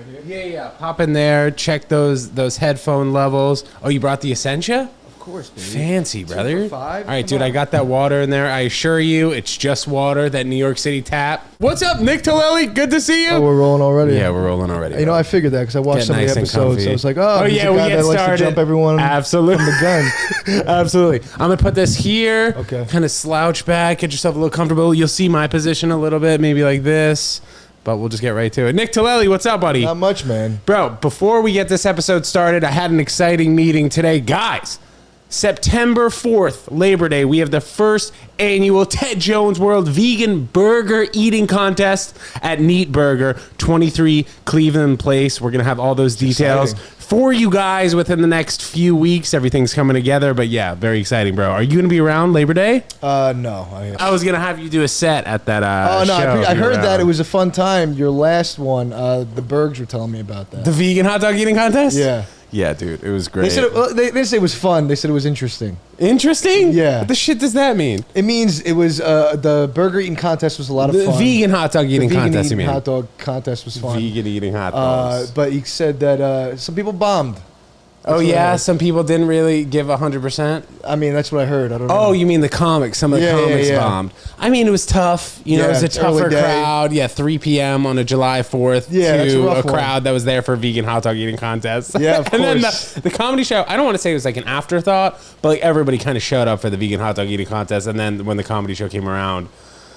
here. Yeah. Pop in there. Check those headphone levels. Oh, you brought the Essentia? Of course, dude. Fancy, brother. 2 for $5. All right, dude, I got that water in there. I assure you, it's just water, that New York City tap. What's up, Nick Tilleli? Good to see you. Oh, we're rolling already. Yeah, we're rolling already. You know, I figured that because I watched Get some nice of the and episodes. comfy. So I was like, we he's a guy get that likes started. to jump everyone Absolutely. from the gun. Absolutely. I'm going to put this here. Okay. Kind of slouch back, get yourself a little comfortable. You'll see my position a little bit, maybe like this. But we'll just get right to it. Nick Tilleli, what's up, buddy? Not much, man. Bro, before we get this episode started, I had an exciting meeting today. Guys, September 4th, Labor Day, we have the first annual TEDJONESWORLD Vegan Burger Eating Contest at Neat Burger, 23 Cleveland Place. We're going to have all those details for you guys within the next few weeks. Everything's coming together, but yeah, very exciting, bro. Are you going to be around Labor Day? No. I was going to have you do a set at that show. I heard that. It was a fun time. Your last one, the Bergs were telling me about that. The vegan hot dog eating contest? Yeah. Yeah, dude, it was great. They said they didn't say it was fun. They said it was interesting. Interesting? Yeah. What the shit does that mean? It means it was the burger eating contest was a lot of The fun. vegan hot dog eating contest, you mean? Hot dog contest was fun. Vegan eating hot dogs. But he said that some people bombed. Oh, yeah? Some people didn't really give 100%? I mean, that's what I heard. I don't know. Oh, you mean the comics. Some of the comics bombed. I mean, it was tough. You know, it was a tougher crowd. Yeah, 3 p.m. on a July 4th to a crowd that was there for a vegan hot dog eating contest. Yeah, of course. And then the comedy show, I don't want to say it was like an afterthought, but like everybody kind of showed up for the vegan hot dog eating contest. And then when the comedy show came around,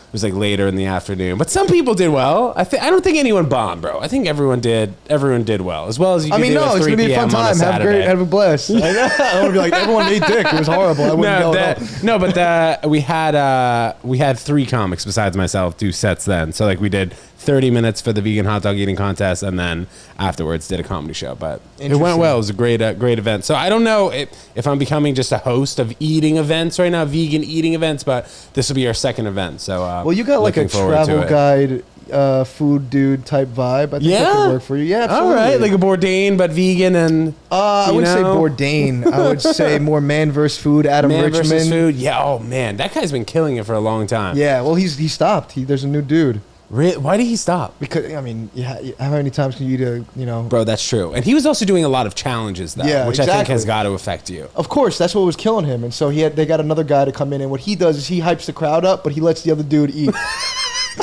it was like later in the afternoon, but some people did well. I don't think anyone bombed, bro. I think everyone did well, as well as you. I mean, no, it's gonna be a fun time. Have a blast. I want to be like everyone ate dick. It was horrible. I wouldn't go. But we had 3 comics besides myself do sets then. So like we did 30 minutes for the vegan hot dog eating contest, and then afterwards did a comedy show. But it went well. It was a great event. So I don't know if I'm becoming just a host of eating events right now, vegan eating events, but this will be our second event. So well, you got like a travel guide, food dude type vibe. I think that could work for you. Yeah, absolutely. All right, like a Bourdain but vegan and. I wouldn't say Bourdain. I would say more man versus food. Adam Richman. Versus food. Yeah. Oh man, that guy's been killing it for a long time. Yeah. Well, he stopped. There's a new dude. Really? Why did he stop? Because I mean, how many times can you eat Bro, that's true. And he was also doing a lot of challenges though, which I think has got to affect you. Of course, that's what was killing him. And so they got another guy to come in, and what he does is he hypes the crowd up, but he lets the other dude eat.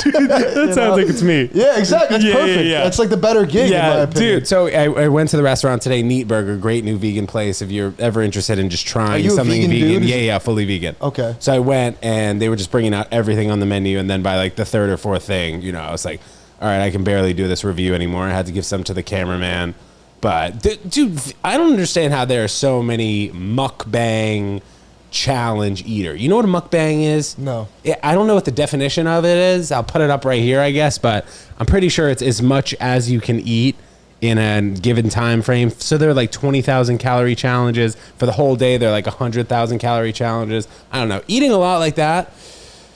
Dude, that sounds like it's me. Yeah, exactly. That's perfect. Yeah. That's like the better gig, in my opinion. Dude. So I went to the restaurant today, Neat Burger, great new vegan place. If you're ever interested in just trying something vegan, yeah, fully vegan. Okay. So I went, and they were just bringing out everything on the menu, and then by like the 3rd or 4th thing, I was like, all right, I can barely do this review anymore. I had to give some to the cameraman. But dude, I don't understand how there are so many mukbang challenge eater. You know what a mukbang is? No. I don't know what the definition of it is. I'll put it up right here, I guess, but I'm pretty sure it's as much as you can eat in a given time frame. So there are like 20,000 calorie challenges for the whole day. They're like 100,000 calorie challenges. I don't know. Eating a lot like that,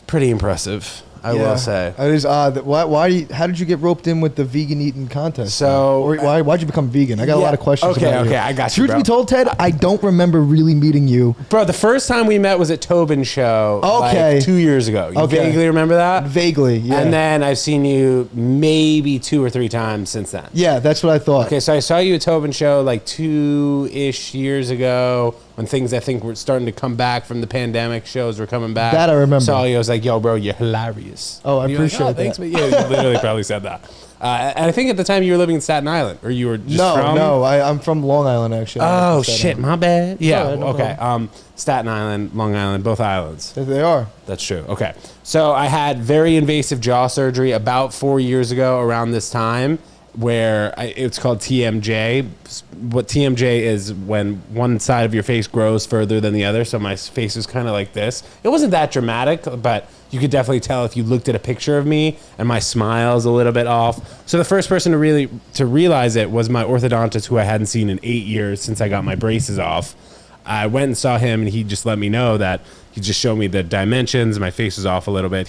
pretty impressive. I will say. It is odd. How did you get roped in with the vegan eating contest? So why'd you become vegan? I got a lot of questions about you. Okay, I got you, Truth be told, Ted, I don't remember really meeting you. Bro, the first time we met was at Tobin's show like 2 years ago. You vaguely remember that? Vaguely, yeah. And then I've seen you maybe 2 or 3 times since then. Yeah, that's what I thought. Okay, so I saw you at Tobin's show like 2-ish years ago when things I think were starting to come back from the pandemic. Shows were coming back. That I remember. Saw you, I was like, yo, bro, you're hilarious. Oh, I appreciate that. Thanks, but yeah, you literally probably said that. And I think at the time you were living in Staten Island, or you were just from? No, I'm from Long Island, actually. Oh, shit, my bad. Yeah, okay. Staten Island, Long Island, both islands. They are. That's true. Okay. So I had very invasive jaw surgery about 4 years ago around this time, where it's called TMJ. What TMJ is when one side of your face grows further than the other. So my face is kind of like this. It wasn't that dramatic, but you could definitely tell if you looked at a picture of me, and my smile's a little bit off. So the first person to realize it was my orthodontist, who I hadn't seen in 8 years since I got my braces off. I went and saw him, and he just let me know that he just showed me the dimensions. My face was off a little bit.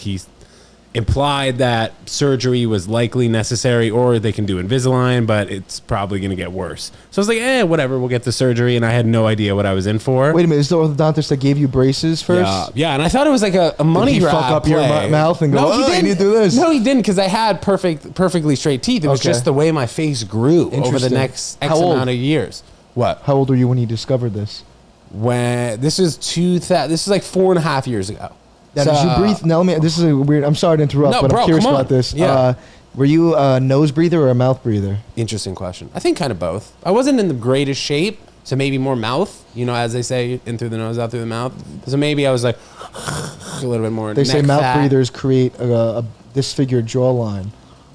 implied that surgery was likely necessary, or they can do Invisalign, but it's probably going to get worse. So I was like, whatever, we'll get the surgery. And I had no idea what I was in for. Wait a minute, is the orthodontist that gave you braces first? Yeah, and I thought it was like a money Did he grab fuck up play. your mouth and go, no, oh, he you didn't. need to do this? No, he didn't, because I had perfectly straight teeth. It was Okay. just the way my face grew over the Interesting. next X How old? amount of years. What? How old were you when you discovered this? When this is this is like 4.5 years ago. Now, did you breathe? Now, this is a weird. I'm sorry to interrupt, No, but bro, I'm curious come on. about this. Yeah. Were you a nose breather or a mouth breather? Interesting question. I think kind of both. I wasn't in the greatest shape, so maybe more mouth. You know, as they say, in through the nose, out through the mouth. So maybe I was like a little bit more. They say neck mouth fat. breathers create a disfigured jawline.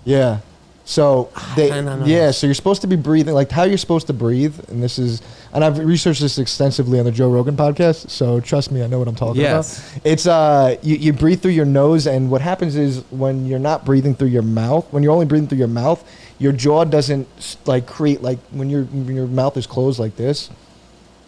Yeah. So I don't know. yeah. So you're supposed to be breathing like how you're supposed to breathe, and this is, and I've researched this extensively on the Joe Rogan podcast. So trust me, I know what I'm talking Yes. about. It's you breathe through your nose, and what happens is when you're not breathing through your mouth, when you're only breathing through your mouth, your jaw doesn't like create like when your mouth is closed like this,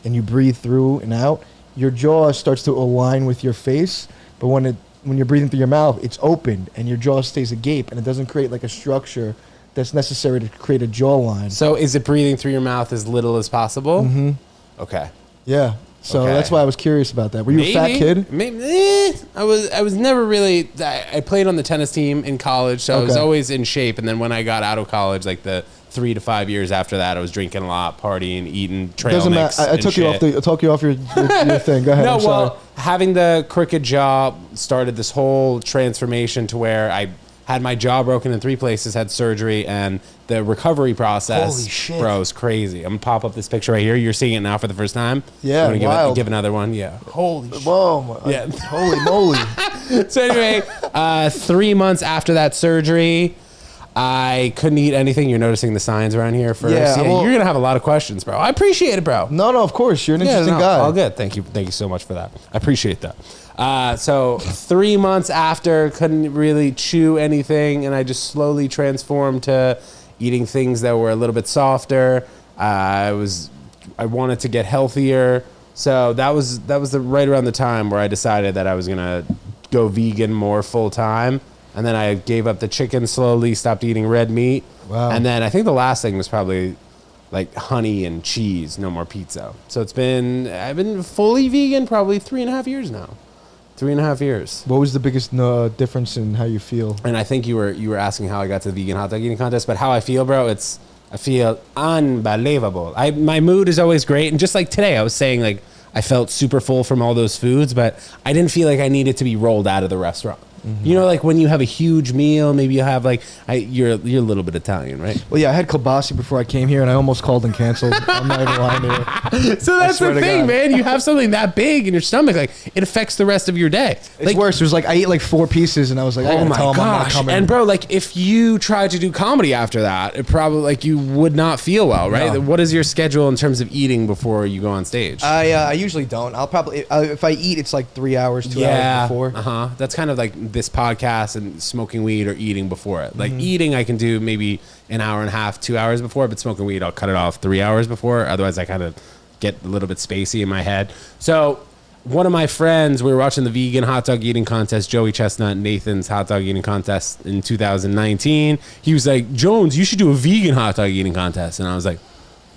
and you breathe through and out, your jaw starts to align with your face, but when you're breathing through your mouth, it's open and your jaw stays agape, and it doesn't create like a structure that's necessary to create a jawline. So is it breathing through your mouth as little as possible? Mm-hmm. Okay. Yeah. So Okay. that's why I was curious about that. Were you a fat kid? Maybe. I was never really. I played on the tennis team in college, so I was Okay. always in shape. And then when I got out of college, like the 3 to 5 years after that, I was drinking a lot, partying, eating trail Doesn't mix. matter. I took you off your thing. Go ahead. No, I'm sorry. well, having the crooked jaw started this whole transformation to where I had my jaw broken in 3 places, had surgery, and the recovery process, Holy shit. bro, is crazy. I'm gonna pop up this picture right here. You're seeing it now for the first time. Yeah, I'm gonna wild. give another one. Yeah. Holy shit. Whoa. Yeah. Holy moly. So anyway, 3 months after that surgery, I couldn't eat anything. You're noticing the signs around here first. Yeah, well- you're gonna have a lot of questions, bro. I appreciate it, bro. No, of course. You're an interesting guy. All good. Thank you so much for that. I appreciate that. So 3 months after, couldn't really chew anything, and I just slowly transformed to eating things that were a little bit softer. I wanted to get healthier, so that was right around the time where I decided that I was gonna go vegan more full time, and then I gave up the chicken slowly, stopped eating red meat, Wow. and then I think the last thing was probably like honey and cheese, no more pizza. So I've been fully vegan probably 3.5 years now. 3.5 years. What was the biggest difference in how you feel? And I think you were asking how I got to the vegan hot dog eating contest, but how I feel, bro, I feel unbelievable. My mood is always great, and just like today, I was saying like I felt super full from all those foods, but I didn't feel like I needed to be rolled out of the restaurant. Mm-hmm. You know, like when you have a huge meal, maybe you have like you're a little bit Italian, right? Well, yeah, I had kielbasa before I came here, and I almost called and canceled. I'm not even lying to you. So that's swear the to thing, God. man. You have something that big in your stomach, like it affects the rest of your day. It's Like, worse. It was like I ate like 4 pieces, and I was like, I oh gotta my tell him I'm not gosh! coming. And bro, like if you tried to do comedy after that, it probably like you would not feel well, right? No. What is your schedule in terms of eating before you go on stage? I usually don't. I'll probably if I eat, it's like 3 hours, 2 hours before. That's kind of like this podcast and smoking weed or eating before it. Like eating, I can do maybe an hour and a half, 2 hours before, but smoking weed, I'll cut it off 3 hours before. Otherwise, I kind of get a little bit spacey in my head. So one of my friends, we were watching the vegan hot dog eating contest, Joey Chestnut, Nathan's hot dog eating contest in 2019. He was like, Jones, you should do a vegan hot dog eating contest. And I was like,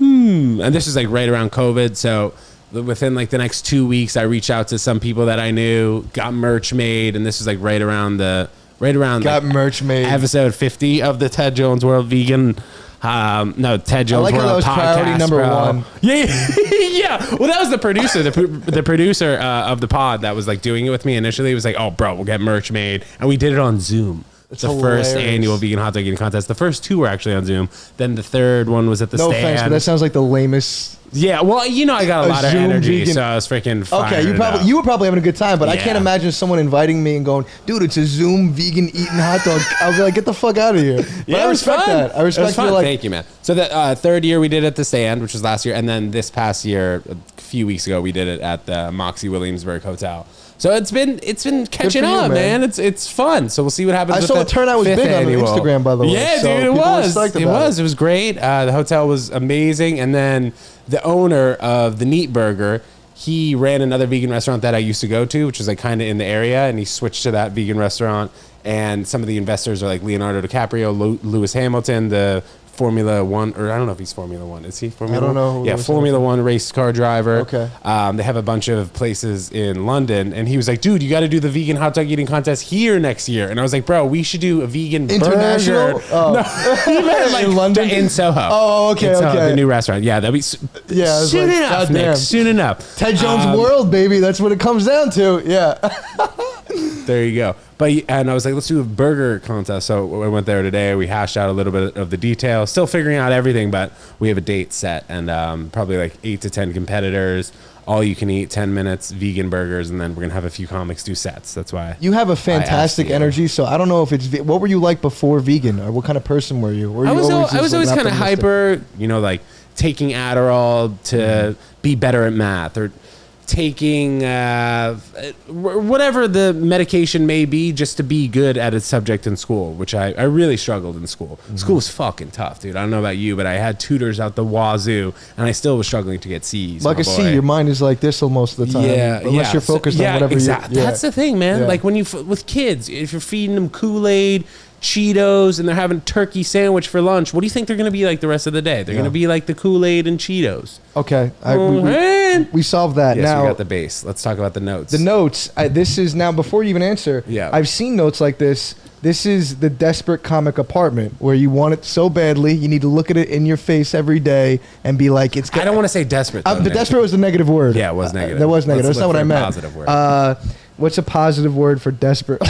And this is like right around COVID. So within like the next 2 weeks, I reached out to some people that I knew, got merch made. And this was like right around Got merch made. episode 50 of the Ted Jones World Vegan. Ted Jones like how World that was priority podcast, number bro. 1. Yeah. Well, that was the producer, the producer of the pod that was like doing it with me initially. He was like, "Oh, bro, we'll get merch made," and we did it on Zoom. It's the hilarious. first annual vegan hot dog eating contest. The first 2 were actually on Zoom. Then the third one was at the No stand. offense, but that sounds like the lamest. Yeah, well, you know, I got a lot of Zoom energy, vegan- so I was freaking Okay, firing it up. you were probably having a good time, but I Yeah. can't imagine someone inviting me and going, "Dude, it's a Zoom vegan eating hot dog." I'll be like, "Get the fuck out of here!" But Yeah, I it was respect fun. that. I It was respect fun. you. Like, Thank you, man. So the third year we did it at the stand, which was last year, and then this past year, a few weeks ago, we did it at the Moxie Williamsburg Hotel. So it's been catching for you, on, man. man. It's fun. So we'll see what happens. I with saw the turnout was fifth big on annual. Instagram, by the way. Yeah, So dude, it people were was. psyched It about was. It was great. The hotel was amazing, and then the owner of the Neat Burger, he ran another vegan restaurant that I used to go to, which was like kind of in the area, and he switched to that vegan restaurant. and some of the investors are like Leonardo DiCaprio, Lewis Hamilton, the Formula One, or I don't know if he's Formula One. Is he Formula One? I don't know. Yeah, Formula One race car driver. Okay. They have a bunch of places in London, and he was like, "Dude, you got to do the vegan hot dog eating contest here next year." And I was like, "Bro, we should do a vegan international." burger. Oh. No, he meant like in London, in Soho. Oh, okay, in Soho, okay. the new restaurant. Yeah, that'd be Yeah, soon like, enough, goddamn. Nick. Soon enough. Ted Jones World, baby. That's what it comes down to. Yeah. There you go. And I was like, let's do a burger contest. So I went there today. We hashed out a little bit of the details. Still figuring out everything, but we have a date set and probably like 8 to 10 competitors. All you can eat, 10 minutes, vegan burgers, and then we're gonna have a few comics do sets. That's why You have a fantastic energy. So I don't know if it's what were you like before vegan, or what kind of person were you? I was always kind of hyper. You know, like taking Adderall to be better at math, or taking whatever the medication may be just to be good at a subject in school, which I really struggled in school. School was fucking tough, dude. I don't know about you, but I had tutors out the wazoo, and I still was struggling to get C's. Like a C, your mind is like this most of the time. Yeah, unless you're focused on whatever. Exactly. That's the thing, man. Yeah. Like when with kids, if you're feeding them Kool-Aid, Cheetos, and they're having turkey sandwich for lunch, what do you think they're going to be like the rest of the day? They're going to be like the Kool-Aid and Cheetos. Okay, Man. we solved that. Yes, now we got the base. Let's talk about the notes. the notes. This is now before you even answer. Yeah. I've seen notes like this. This is the desperate comic apartment where you want it so badly, you need to look at it in your face every day and be like, "It's." I don't want to say desperate. Though, the desperate was the negative word. Yeah, it was negative. That was negative. Let's That's not what I look for a meant. positive word. What's a positive word for desperate?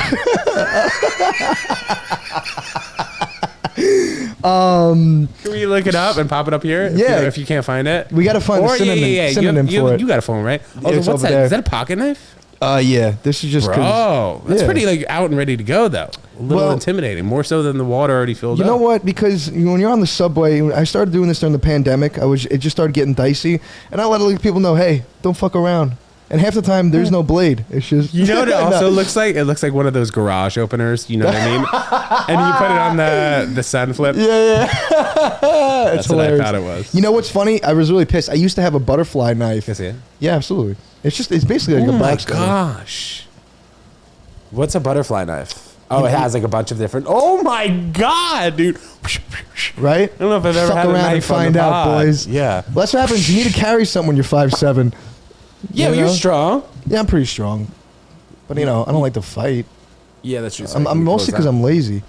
Can we look it up and pop it up here? Yeah. If you can't find it, We got to find a synonym for it. You got a phone, right? Oh, It's what's over that? there. Is that a pocket knife? Yeah. This is just. Bro, that's yeah. pretty like out and ready to go though. A little Well, intimidating, more so than the water already filled up. You know what? Because when you're on the subway, I started doing this during the pandemic. It just started getting dicey, and I let people know, hey, don't fuck around. And half the time, there's no blade. It's just. You know what it also looks like? It looks like one of those garage openers. You know what I mean? And you put it on the sun flip. Yeah. That's It's what I hilarious. thought it was. You know what's funny? I was really pissed. I used to have a butterfly knife. Can I see it? Yeah, absolutely. It's basically like Oh a my box cutter. gosh. What's a butterfly knife? Oh, it has like a bunch of different. Oh my god, dude! Right? I don't know if I've ever Fuck had a around and knife on find the out, pod. boys. Yeah. Well, that's what happens. You need to carry something when you're 5'7". Yeah, You but you're know? strong. Yeah, I'm pretty strong. But, I don't like to fight. Yeah, that's true. I'm mostly because I'm lazy.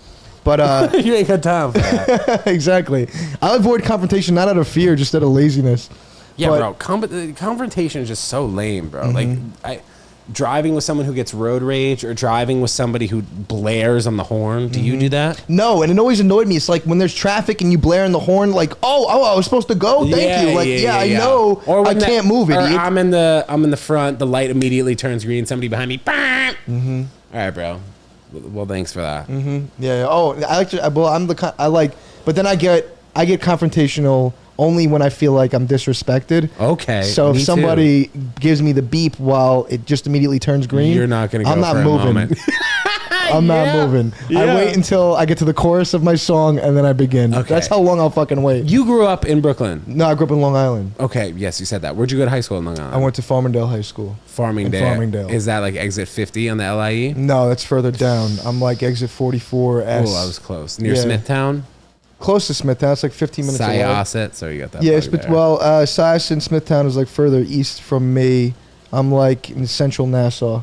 But, you ain't got time for that. exactly. I avoid confrontation not out of fear, just out of laziness. Yeah, But- bro. Confrontation is just so lame, bro. Like, driving with someone who gets road rage or driving with somebody who blares on the horn. Do you do that? No, and it always annoyed me. It's like when there's traffic and you blare in the horn, like, oh, I was supposed to go. Thank you. Like, I know. Or I when can't move, or idiot. I'm in the front. The light immediately turns green. Somebody behind me. Mm-hmm. All right, bro. Well, thanks for that. Yeah. Oh, I like to. Well, but then I get confrontational only when I feel like I'm disrespected. Okay. So if me somebody too. gives me the beep while it just immediately turns green, You're not gonna go I'm not for a moving. moment. I'm not moving. Yeah. I wait until I get to the chorus of my song and then I begin. Okay. That's how long I'll fucking wait. You grew up in Brooklyn. No, I grew up in Long Island. Okay. Yes, you said that. Where'd you go to high school in Long Island? I went to Farmingdale High School. Farmingdale. in Farmingdale. Is that like exit 50 on the LIE? No, that's further down. I'm like exit 44 S. Oh, I was close. Near Yeah. Smithtown? Close to Smithtown. It's like 15 minutes away. Syosset. So you got that. Yeah, plug there. Syosset and Smithtown is like further east from me. I'm like in central Nassau.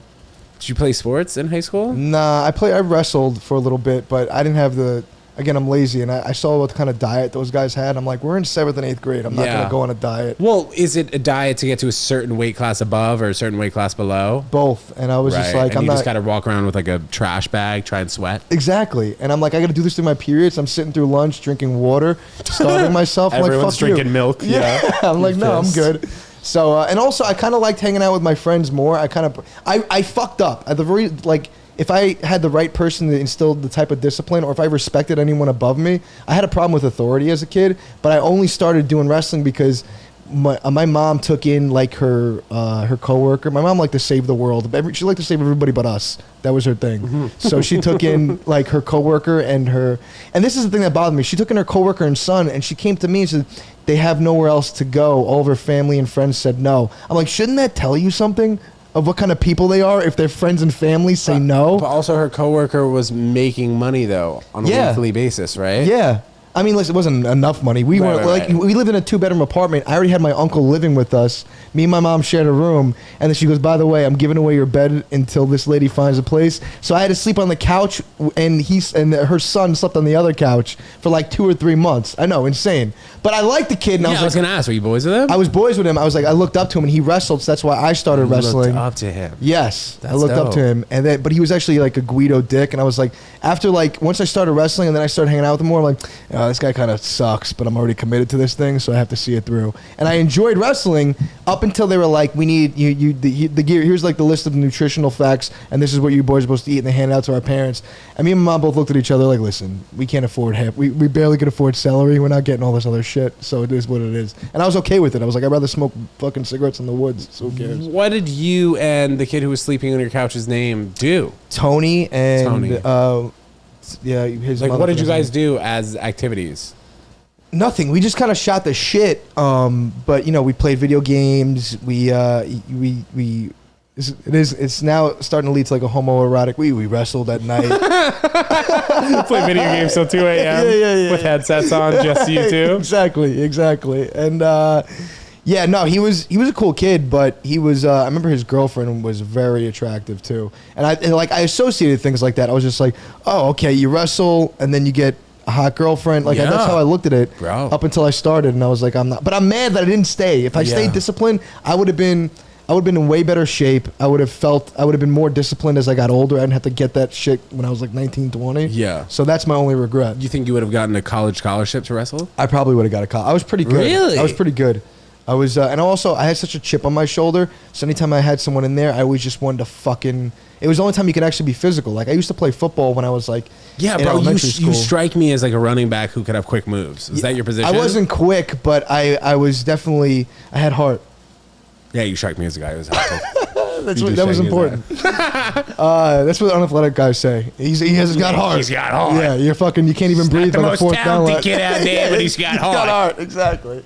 Did you play sports in high school? Nah, I wrestled for a little bit, but I didn't have again, I'm lazy, and I saw what kind of diet those guys had. I'm like, we're in 7th and 8th grade. I'm not Yeah. going to go on a diet. Well, is it a diet to get to a certain weight class above or a certain weight class below? Both. And I was just like, and I'm you not. just got to walk around with like a trash bag, try and sweat. Exactly. And I'm like, I got to do this through my periods. I'm sitting through lunch, drinking water, starving myself. I'm like, Everyone's fuck you. drinking milk. Yeah. I'm like, no, I'm pissed. good. So, and also, I kind of liked hanging out with my friends more. I fucked up. At the very, like, if I had the right person to instill the type of discipline, or if I respected anyone above me, I had a problem with authority as a kid, but I only started doing wrestling because my mom took in like her coworker. My mom liked to save the world. She liked to save everybody but us. That was her thing. So she took in like her coworker and this is the thing that bothered me. She took in her coworker and son, and she came to me and said they have nowhere else to go. All of her family and friends said no. I'm like, shouldn't that tell you something? of what kind of people they are if their friends and family say no. But also her coworker was making money though on a weekly basis, right? Yeah. I mean, listen, it wasn't enough money. We were we lived in a 2-bedroom apartment. I already had my uncle living with us. Me and my mom shared a room, and then she goes, "By the way, I'm giving away your bed until this lady finds a place." So I had to sleep on the couch, and her son slept on the other couch for like 2 or 3 months. I know, insane. But I liked the kid, and I was gonna ask, were you boys with him? I was boys with him. I was like, I looked up to him, and he wrestled, so that's why I started wrestling. Looked up to him. Yes, That's I looked dope. up to him, and then, but he was actually like a Guido dick, and I was like, after like once I started wrestling, and then I started hanging out with him more, I'm like, oh, this guy kind of sucks, but I'm already committed to this thing, so I have to see it through. And I enjoyed wrestling up until they were like, we need the gear. Here's like the list of nutritional facts, and this is what you boys are supposed to eat, and they hand it out to our parents. And me and my mom both looked at each other like, listen, we can't afford we barely could afford celery. We're not getting all this other shit, so it is what it is. And I was okay with it. I was like, I'd rather smoke fucking cigarettes in the woods. So who cares? What did you and the kid who was sleeping on your couch's name do? Tony and Tony. yeah, his Like, mother what did you guys doesn't- do as activities? Nothing. We just kind of shot the shit. But you know, we played video games. It's now starting to lead to like a homoerotic. We wrestled at night. Play video games till 2 a.m. Yeah. with headsets on, just you two. Exactly. And yeah, no, he was a cool kid, but he was. I remember his girlfriend was very attractive too, and I associated things like that. I was just like, oh, okay, you wrestle, and then you get a hot girlfriend. Like that's how I looked at it, Bro. up until I started, and I was like, I'm not. But I'm mad that I didn't stay. If I stayed disciplined, I would have been in way better shape. I would have been more disciplined as I got older. I didn't have to get that shit when I was like 19, 20. Yeah. So that's my only regret. You think you would have gotten a college scholarship to wrestle? I probably would have got a call. I was pretty good. Really? I was pretty good. I was, and also I had such a chip on my shoulder. So anytime I had someone in there, I always just wanted to fucking. It was the only time you could actually be physical. Like I used to play football when I was like, Yeah, in bro, elementary you school. strike me as like a running back who could have quick moves. Is that your position? I wasn't quick, but I was definitely. I had heart. Yeah, you strike me as a guy who was healthy. That was important. That's what unathletic guys say. He has got heart. He's got heart. Yeah, you're fucking. You can't even breathe on the fourth down line. kid out there, but he's got heart. Got heart. Exactly.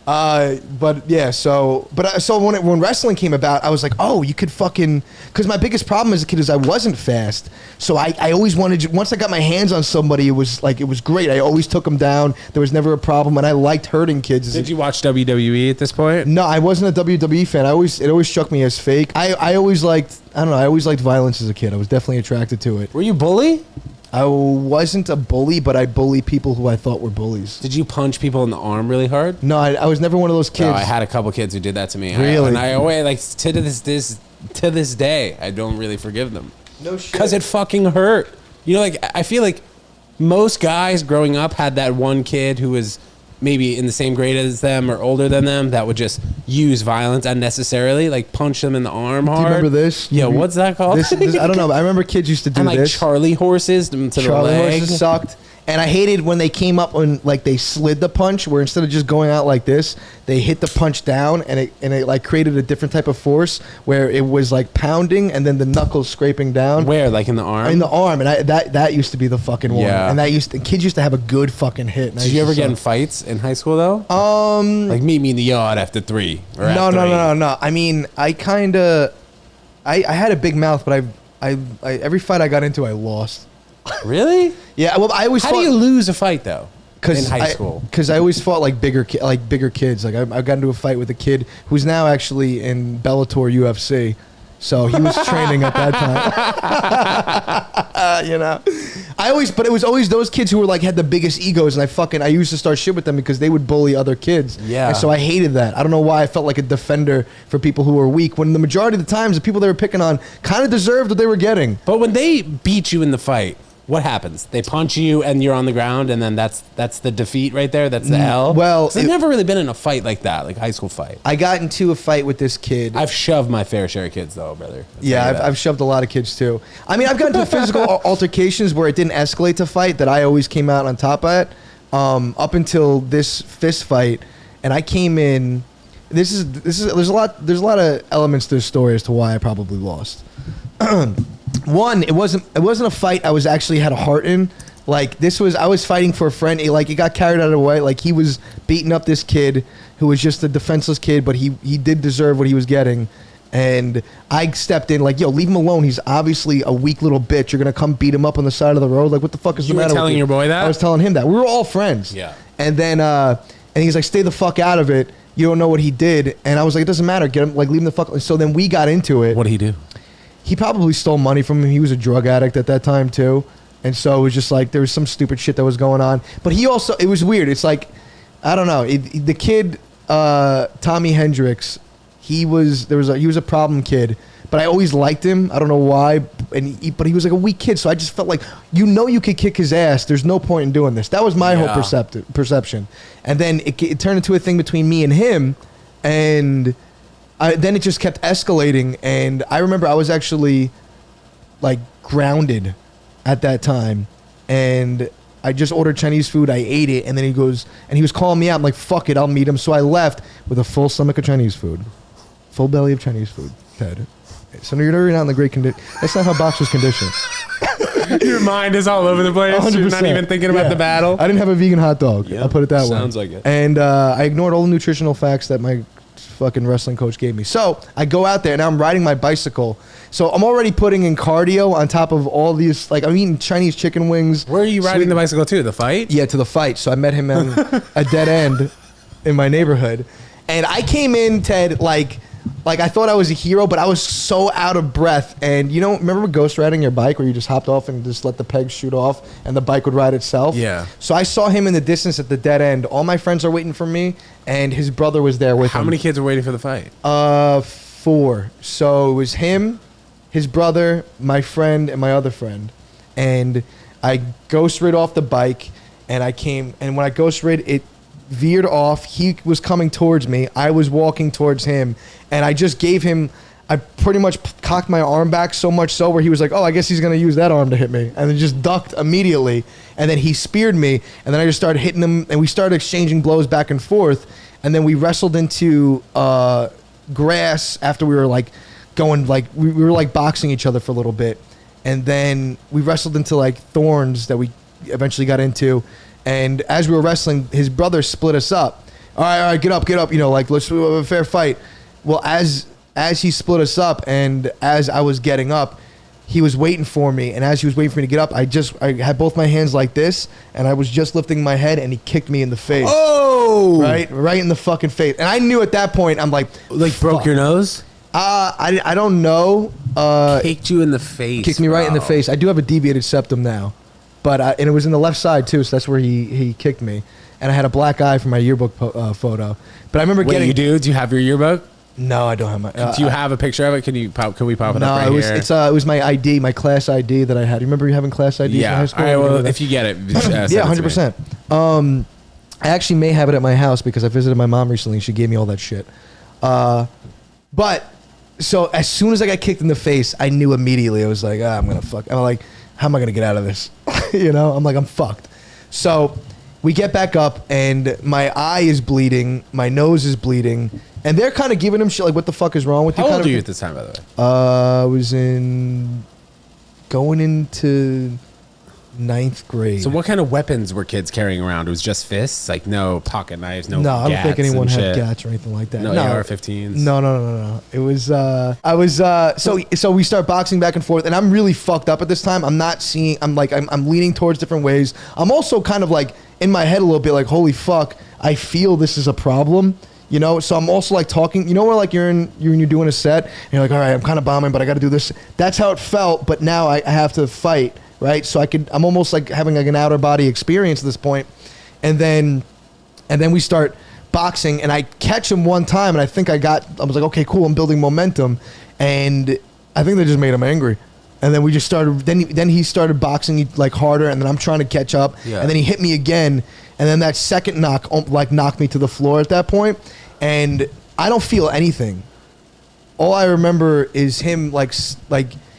But yeah, so when wrestling came about, I was like, oh, you could fucking, because my biggest problem as a kid is I wasn't fast. So I always wanted, once I got my hands on somebody, it was great. I always took them down. There was never a problem, and I liked hurting kids. Did you watch WWE at this point? No, I wasn't a WWE fan. It always struck me as fake. I always liked, I don't know, I always liked violence as a kid. I was definitely attracted to it. Were you bully? I wasn't a bully, but I bully people who I thought were bullies. Did you punch people in the arm really hard? No, I was never one of those kids. No, I had a couple kids who did that to me. Really? And I always, like, to this day, I don't really forgive them. No shit. Because it fucking hurt. You know, like, I feel like most guys growing up had that one kid who was maybe in the same grade as them or older than them that would just use violence unnecessarily, like punch them in the arm hard. Do you remember this? Yeah, what's that called? This, I don't know. But I remember kids used to do and like this. Charlie horses to the Charlie leg. horses sucked. And I hated when they came up when like they slid the punch, where instead of just going out like this, they hit the punch down, and it like created a different type of force where it was like pounding and then the knuckles scraping down. Where, like in the arm? In the arm, and that used to be the fucking one. Yeah. And kids used to have a good fucking hit. Did you ever get in fights in high school though? Like meet me in the yard after 3. Or at 3. No. I mean, I had a big mouth, but I every fight I got into, I lost. Really? Yeah. Well, I always. How do you lose a fight though? In high I, school? Because I always fought like bigger kids. Like I got into a fight with a kid who's now actually in Bellator UFC. So he was training at that time. You know, but it was always those kids who were like had the biggest egos, and I used to start shit with them because they would bully other kids. Yeah. And so I hated that. I don't know why I felt like a defender for people who were weak, when the majority of the times the people they were picking on kind of deserved what they were getting. But when they beat you in the fight, what happens? They punch you and you're on the ground, and then that's the defeat right there. That's the L. Well, 'Cause I've never really been in a fight like that, like high school fight. I got into a fight with this kid. I've shoved my fair share of kids though, brother. I've shoved a lot of kids too. I mean, I've gotten into physical altercations where it didn't escalate to fight that I always came out on top at, up until this fist fight, and I came in. There's a lot of elements to the story as to why I probably lost. One, it wasn't a fight I was actually had a heart in. Like I was fighting for a friend. It got carried out of the way. Like he was beating up this kid who was just a defenseless kid, but he did deserve what he was getting. And I stepped in like, yo, leave him alone. He's obviously a weak little bitch. You're going to come beat him up on the side of the road? Like, what the fuck is the matter with you? You were telling your boy that? I was telling him that. We were all friends. Yeah. And then, and he's like, stay the fuck out of it. You don't know what he did. And I was like, it doesn't matter. Get him, like, leave him the fuck. So then we got into it. What did he do? He probably stole money from him. He was a drug addict at that time too. And so it was just like, there was some stupid shit that was going on. But he also, it was weird. It's like, I don't know. The kid, Tommy Hendricks, he was a problem kid, but I always liked him. I don't know why, but he was like a weak kid, so I just felt like, you could kick his ass. There's no point in doing this. That was my whole perception, and then it turned into a thing between me and him, and then it just kept escalating. And I remember I was actually like grounded at that time, and I just ordered Chinese food. I ate it, and then he was calling me out. I'm like, fuck it, I'll meet him. So I left with a full stomach of Chinese food. Full belly of Chinese food, Ted. So you're not in the great condition. That's not how boxers condition. Your mind is all over the place. 100%. You're not even thinking about the battle. I didn't have a vegan hot dog. Yep. I'll put it that way. Sounds like it. And I ignored all the nutritional facts that my fucking wrestling coach gave me. So I go out there and I'm riding my bicycle. So I'm already putting in cardio on top of all these. Like, I'm eating Chinese chicken wings. Where are you riding the bicycle to? The fight? Yeah, to the fight. So I met him on a dead end in my neighborhood. And I came in, Ted, like I thought I was a hero, but I was so out of breath. And remember ghost riding your bike where you just hopped off and just let the pegs shoot off and the bike would ride itself? Yeah. So I saw him in the distance at the dead end. All my friends are waiting for me, and his brother was there with him. How many kids were waiting for the fight? 4. So it was him, his brother, my friend, and my other friend. And I ghost rid off the bike, and when I ghost rid, it veered off. He was coming towards me. I was walking towards him, and I just gave him, I pretty much cocked my arm back so much so where he was like, oh, I guess he's going to use that arm to hit me, and then just ducked immediately. And then he speared me, and then I just started hitting him, and we started exchanging blows back and forth, and then we wrestled into grass after we were like going, like we were like boxing each other for a little bit, and then we wrestled into like thorns that we eventually got into. And as we were wrestling, his brother split us up. All right, get up. Like, let's do a fair fight. Well, as he split us up, and as I was getting up, he was waiting for me. And as he was waiting for me to get up, I had both my hands like this, and I was just lifting my head, and he kicked me in the face. Oh! Right in the fucking face. And I knew at that point, I'm like broke your nose? I don't know. Kicked you in the face. Kicked me right in the face. I do have a deviated septum now. But and it was in the left side too, so that's where he kicked me, and I had a black eye for my yearbook photo. But I remember getting. You do? Do you have your yearbook? No, I don't have my. Do you have a picture of it? Can we pop it up right here? It was my ID, my class ID that I had. You remember you having class ID in high school? All right. Well, if you get it, yeah, 100%. I actually may have it at my house because I visited my mom recently and she gave me all that shit. But so as soon as I got kicked in the face, I knew immediately. I was like, I'm gonna fuck. I'm like, how am I gonna get out of this? I'm like, I'm fucked. So we get back up and my eye is bleeding, my nose is bleeding, and they're kind of giving him shit like, what the fuck is wrong with you? How old are you at this time, by the way? I was going into 9th grade. So what kind of weapons were kids carrying around? It was just fists? Like no pocket knives, no I don't think anyone had shit. gats or anything like that. No AR-15s? No. It was, so we start boxing back and forth, and I'm really fucked up at this time. I'm not seeing, I'm leaning towards different ways. I'm also kind of like in my head a little bit like, holy fuck, I feel this is a problem. So I'm also like talking, where like you're doing a set and you're like, all right, I'm kind of bombing, but I got to do this. That's how it felt. But now I have to fight. Right. So I'm almost like having like an outer body experience at this point. And then we start boxing and I catch him one time. And I was like, okay, cool. I'm building momentum. And I think they just made him angry. And then we just started, then he started boxing like harder. And then I'm trying to catch up. Yeah. And then he hit me again. And then that second knock like knocked me to the floor at that point. And I don't feel anything. All I remember is him like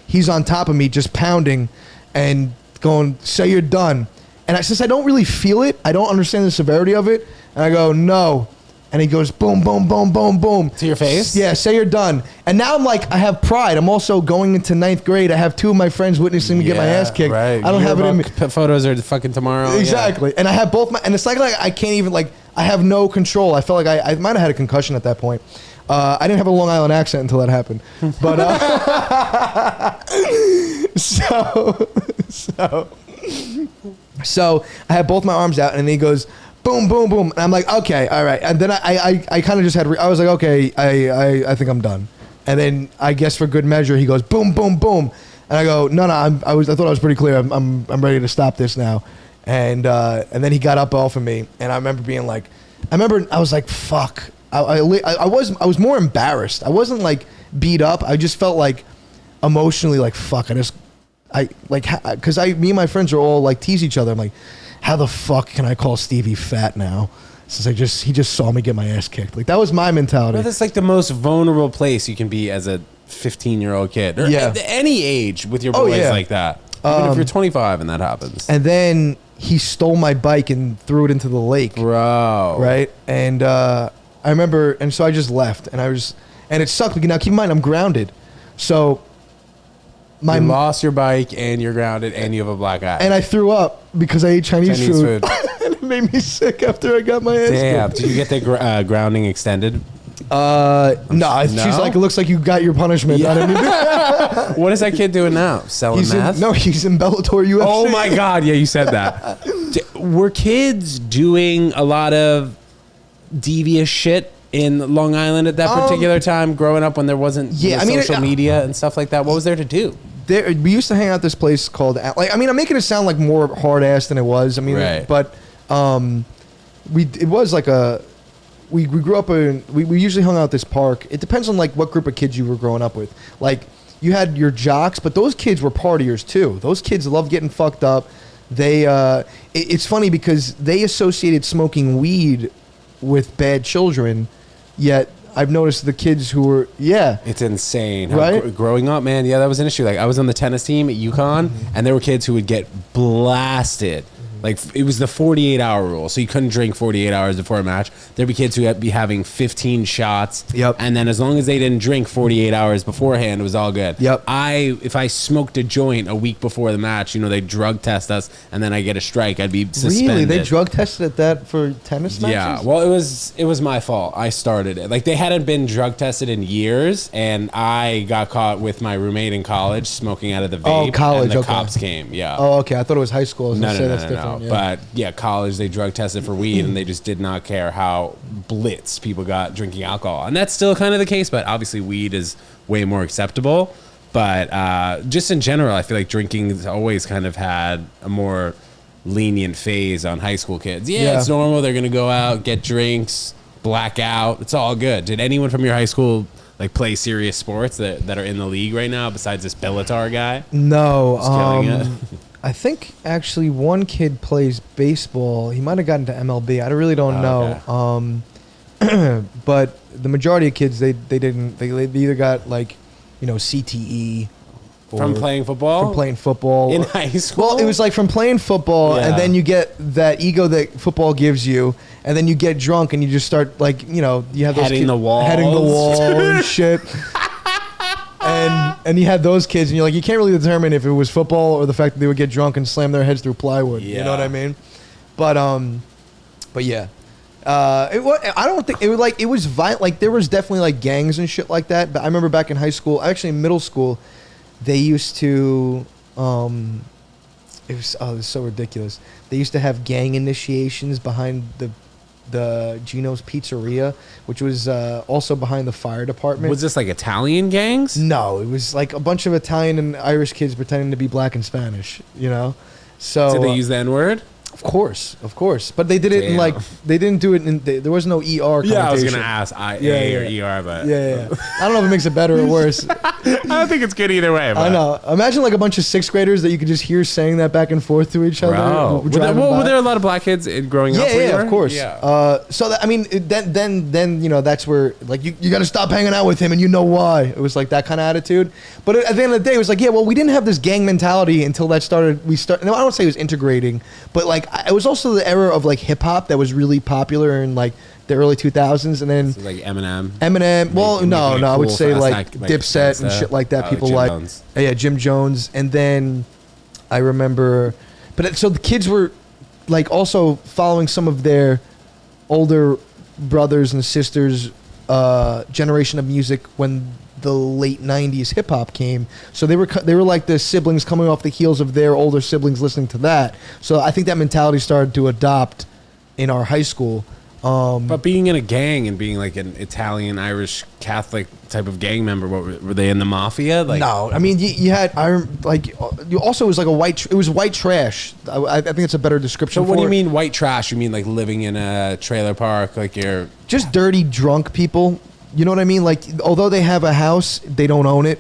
he's on top of me just pounding and going, say you're done. And since I don't really feel it, I don't understand the severity of it. And I go, no. And he goes, boom, boom, boom, boom, boom. To your face? Yeah, say you're done. And now I'm like, I have pride. I'm also going into 9th grade. I have 2 of my friends witnessing me get my ass kicked. Right. I don't have it in me. Photos are fucking tomorrow. Exactly. Yeah. And I have both and it's like I can't even I have no control. I felt like I might have had a concussion at that point. I didn't have a Long Island accent until that happened. But so I had both my arms out, and he goes, boom, boom, boom. And I'm like, okay, all right. And then I kind of just I was like, okay, I think I'm done. And then I guess for good measure, he goes, boom, boom, boom. And I go, no, I thought I was pretty clear. I'm ready to stop this now. And then he got up off of me, and I remember being like, I was like, fuck. I was more embarrassed. I wasn't like beat up. I just felt like emotionally like, fuck. Because me and my friends are all like tease each other. I'm like, how the fuck can I call Stevie fat now? Since he just saw me get my ass kicked. Like that was my mentality. Well, that's like the most vulnerable place you can be as a 15-year-old kid, or at any age with your boys like that. Even if you're 25 and that happens. And then he stole my bike and threw it into the lake, bro. Right, and I remember, and so I just left, and it sucked. Now keep in mind, I'm grounded, so you lost your bike and you're grounded and you have a black eye. And I threw up because I ate Chinese food. And it made me sick after I got my ass kicked. Did you get the grounding extended? No. She's like, it looks like you got your punishment. Yeah. What is that kid doing now? Selling meth? He's in Bellator UFC. Oh my God. Yeah, you said that. Were kids doing a lot of devious shit in Long Island at that particular time growing up when there wasn't social media and stuff like that? What was there to do? We used to hang out at this place called, like, I mean, I'm making it sound like more hard ass than it was. I mean, right. But it was like we grew up in, we usually hung out at this park. It depends on like what group of kids you were growing up with. Like you had your jocks, but those kids were partiers too. Those kids loved getting fucked up. It's funny because they associated smoking weed with bad children, yet I've noticed the kids who were, it's insane. Right? Growing up, man, that was an issue. Like I was on the tennis team at UConn, and there were kids who would get blasted. Like it was the 48-hour rule, so you couldn't drink 48 hours before a match. There'd be kids who would be having 15 shots, and then as long as they didn't drink 48 hours beforehand, it was all good. If I smoked a joint a week before the match, they drug test us, and then I get a strike, I'd be suspended. Really, they drug tested at that for tennis matches? Yeah, well, it was my fault. I started it. Like they hadn't been drug tested in years, and I got caught with my roommate in college smoking out of the vape. Oh, college. And the cops came. Yeah. Oh, okay. I thought it was high school. No. Yeah. But college, they drug tested for weed, and they just did not care how blitz people got drinking alcohol. And that's still kind of the case, but obviously weed is way more acceptable. But just in general, I feel like drinking has always kind of had a more lenient phase on high school kids. Yeah, it's normal. They're going to go out, get drinks, black out. It's all good. Did anyone from your high school like play serious sports that are in the league right now besides this Bellator guy? No. Just killing it. I think actually one kid plays baseball. He might have gotten to MLB. I really don't know. Okay. But the majority of kids, they didn't. They either got like, CTE. From playing football? From playing football. In high school? Well, it was like from playing football, and then you get that ego that football gives you, and then you get drunk and you just start like, you have those heading the wall and shit. And you had those kids, and you're like, you can't really determine if it was football or the fact that they would get drunk and slam their heads through plywood. You know what I mean? But yeah, I don't think it was like, it was violent. Like there was definitely like gangs and shit like that. But I remember back in high school, actually in middle school, they used to, it was so ridiculous. They used to have gang initiations behind the Gino's Pizzeria, which was also behind the fire department. Was this like Italian gangs? No, it was like a bunch of Italian and Irish kids pretending to be black and Spanish, So did they use the N-word? Of course. But they did it in like, they didn't do it in, there was no ER connotation. Yeah, I was going to ask IA or ER, but. Yeah. I don't know if it makes it better or worse. I don't think it's good either way. But. I know. Imagine like a bunch of sixth graders that you could just hear saying that back and forth to each other. Were there a lot of black kids growing up? Yeah, of course. Yeah. So that, I mean, then that's where like you got to stop hanging out with him, and you know why. It was like that kind of attitude. But at the end of the day, it was like, we didn't have this gang mentality until that started. No, I don't say it was integrating, but like it was also the era of like hip hop that was really popular in like the early 2000s, and then so like Eminem. Well, no, I would say like Dipset and shit like that. People Jim like Jones. Jim Jones, and then I remember, so the kids were like also following some of their older brothers and sisters' generation of music when the late 90s hip hop came. So they were like the siblings coming off the heels of their older siblings listening to that. So I think that mentality started to adopt in our high school. But being in a gang and being like an Italian, Irish, Catholic type of gang member, what were they in the mafia? Like, no, I mean you had you also was like it was white trash. I think it's a better description. So what do you mean white trash? You mean like living in a trailer park, like you're just dirty drunk people? You know what I mean? Like although they have a house, they don't own it.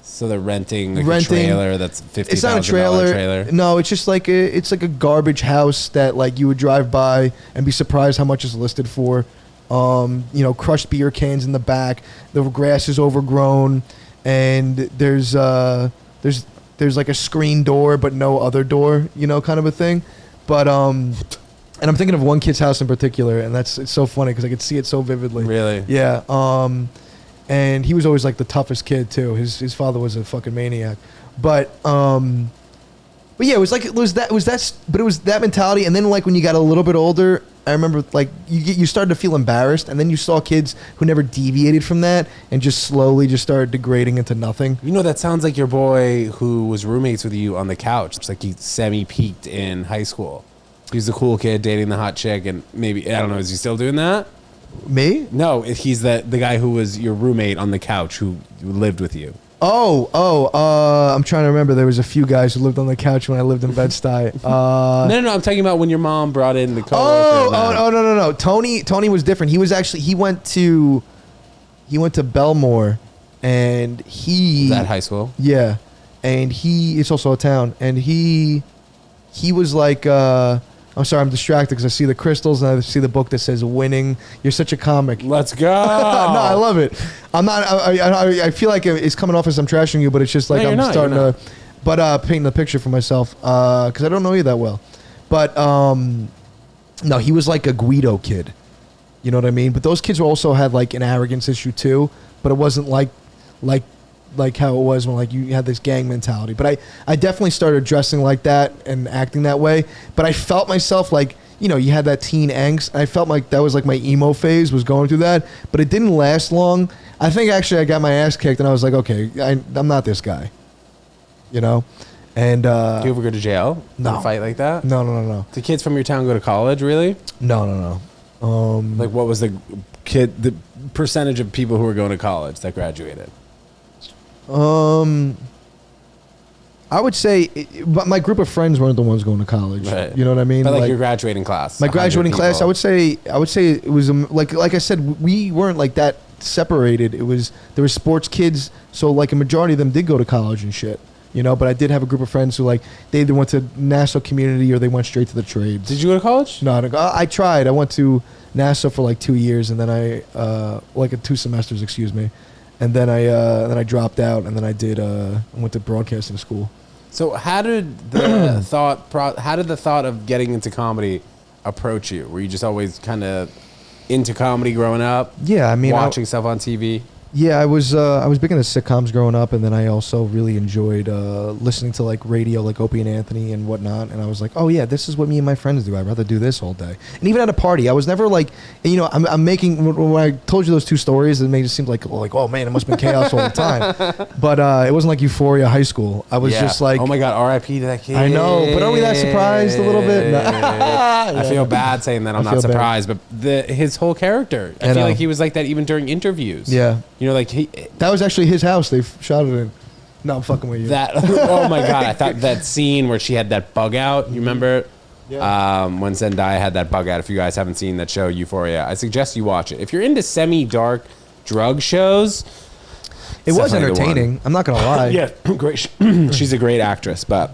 So they're renting a trailer that's $50,000 It's not a trailer. No, it's just like it's like a garbage house that like you would drive by and be surprised how much it's listed for. You know, crushed beer cans in the back. The grass is overgrown, and there's like a screen door but no other door. You know, kind of a thing. But and I'm thinking of one kid's house in particular, and it's so funny because I could see it so vividly. Really? Yeah. And he was always like the toughest kid too. His father was a fucking maniac, but yeah, it was that mentality. And then like when you got a little bit older, I remember like you started to feel embarrassed, and then you saw kids who never deviated from that and just slowly just started degrading into nothing. You know, that sounds like your boy who was roommates with you on the couch. It's like he semi-peaked in high school. He was the cool kid dating the hot chick, and maybe, I don't know, is he still doing that? Me? No, he's the guy who was your roommate on the couch who lived with you. I'm trying to remember. There was a few guys who lived on the couch when I lived in Bed-Stuy. No, I'm talking about when your mom brought in the coworker. No. Tony was different. He went to Belmore, and Is that high school? Yeah, and it's also a town, and he was like. I'm sorry, I'm distracted because I see the crystals and I see the book that says "Winning." You're such a comic. Let's go. No, I love it. I'm not. I feel like it's coming off as I'm trashing you, but it's just like I'm starting to, painting the picture for myself because I don't know you that well. But no, he was like a Guido kid. You know what I mean? But those kids also had like an arrogance issue too. But it wasn't like how it was when like you had this gang mentality. But I definitely started dressing like that and acting that way. But I felt myself like, you know, you had that teen angst. I felt like that was like my emo phase was going through that. But it didn't last long. I think actually I got my ass kicked and I was like, okay, I'm not this guy. You know? And do you ever go to jail? No. In a fight like that? No. Do kids from your town go to college, really? No. Like what was the percentage of people who were going to college that graduated? I would say, but my group of friends weren't the ones going to college. Right. You know what I mean? But like your graduating class. My graduating class, I would say it was like I said, we weren't like that separated. There were sports kids, so like a majority of them did go to college and shit. You know, but I did have a group of friends who like they either went to Nassau Community or they went straight to the trades. Did you go to college? No, I tried. I went to Nassau for like 2 years, and then I 2 semesters, excuse me. And then I dropped out, and then I went to broadcasting school. So how did the thought of getting into comedy approach you? Were you just always kind of into comedy growing up? Yeah, I mean, watching stuff on TV. Yeah, I was big into sitcoms growing up, and then I also really enjoyed listening to like radio, like Opie and Anthony and whatnot. And I was like, oh yeah, this is what me and my friends do. I'd rather do this all day. And even at a party, I was never like, you know, I'm making when I told you those 2 stories, it made it seem like oh man, it must have been chaos all the time. But it wasn't like Euphoria High School. I was just like, oh my god, R.I.P. to that kid. I know, but are we that surprised a little bit? No. I feel bad saying that I'm not surprised, but his whole character, I feel like he was like that even during interviews. Yeah. You know, like that was actually his house. They shot it in. No, I'm fucking with you. Oh my god! I thought that scene where she had that bug out. You remember? Yeah. When Zendaya had that bug out. If you guys haven't seen that show, Euphoria, I suggest you watch it. If you're into semi-dark drug shows, it was entertaining. I'm not gonna lie. Yeah, great. She's a great actress, but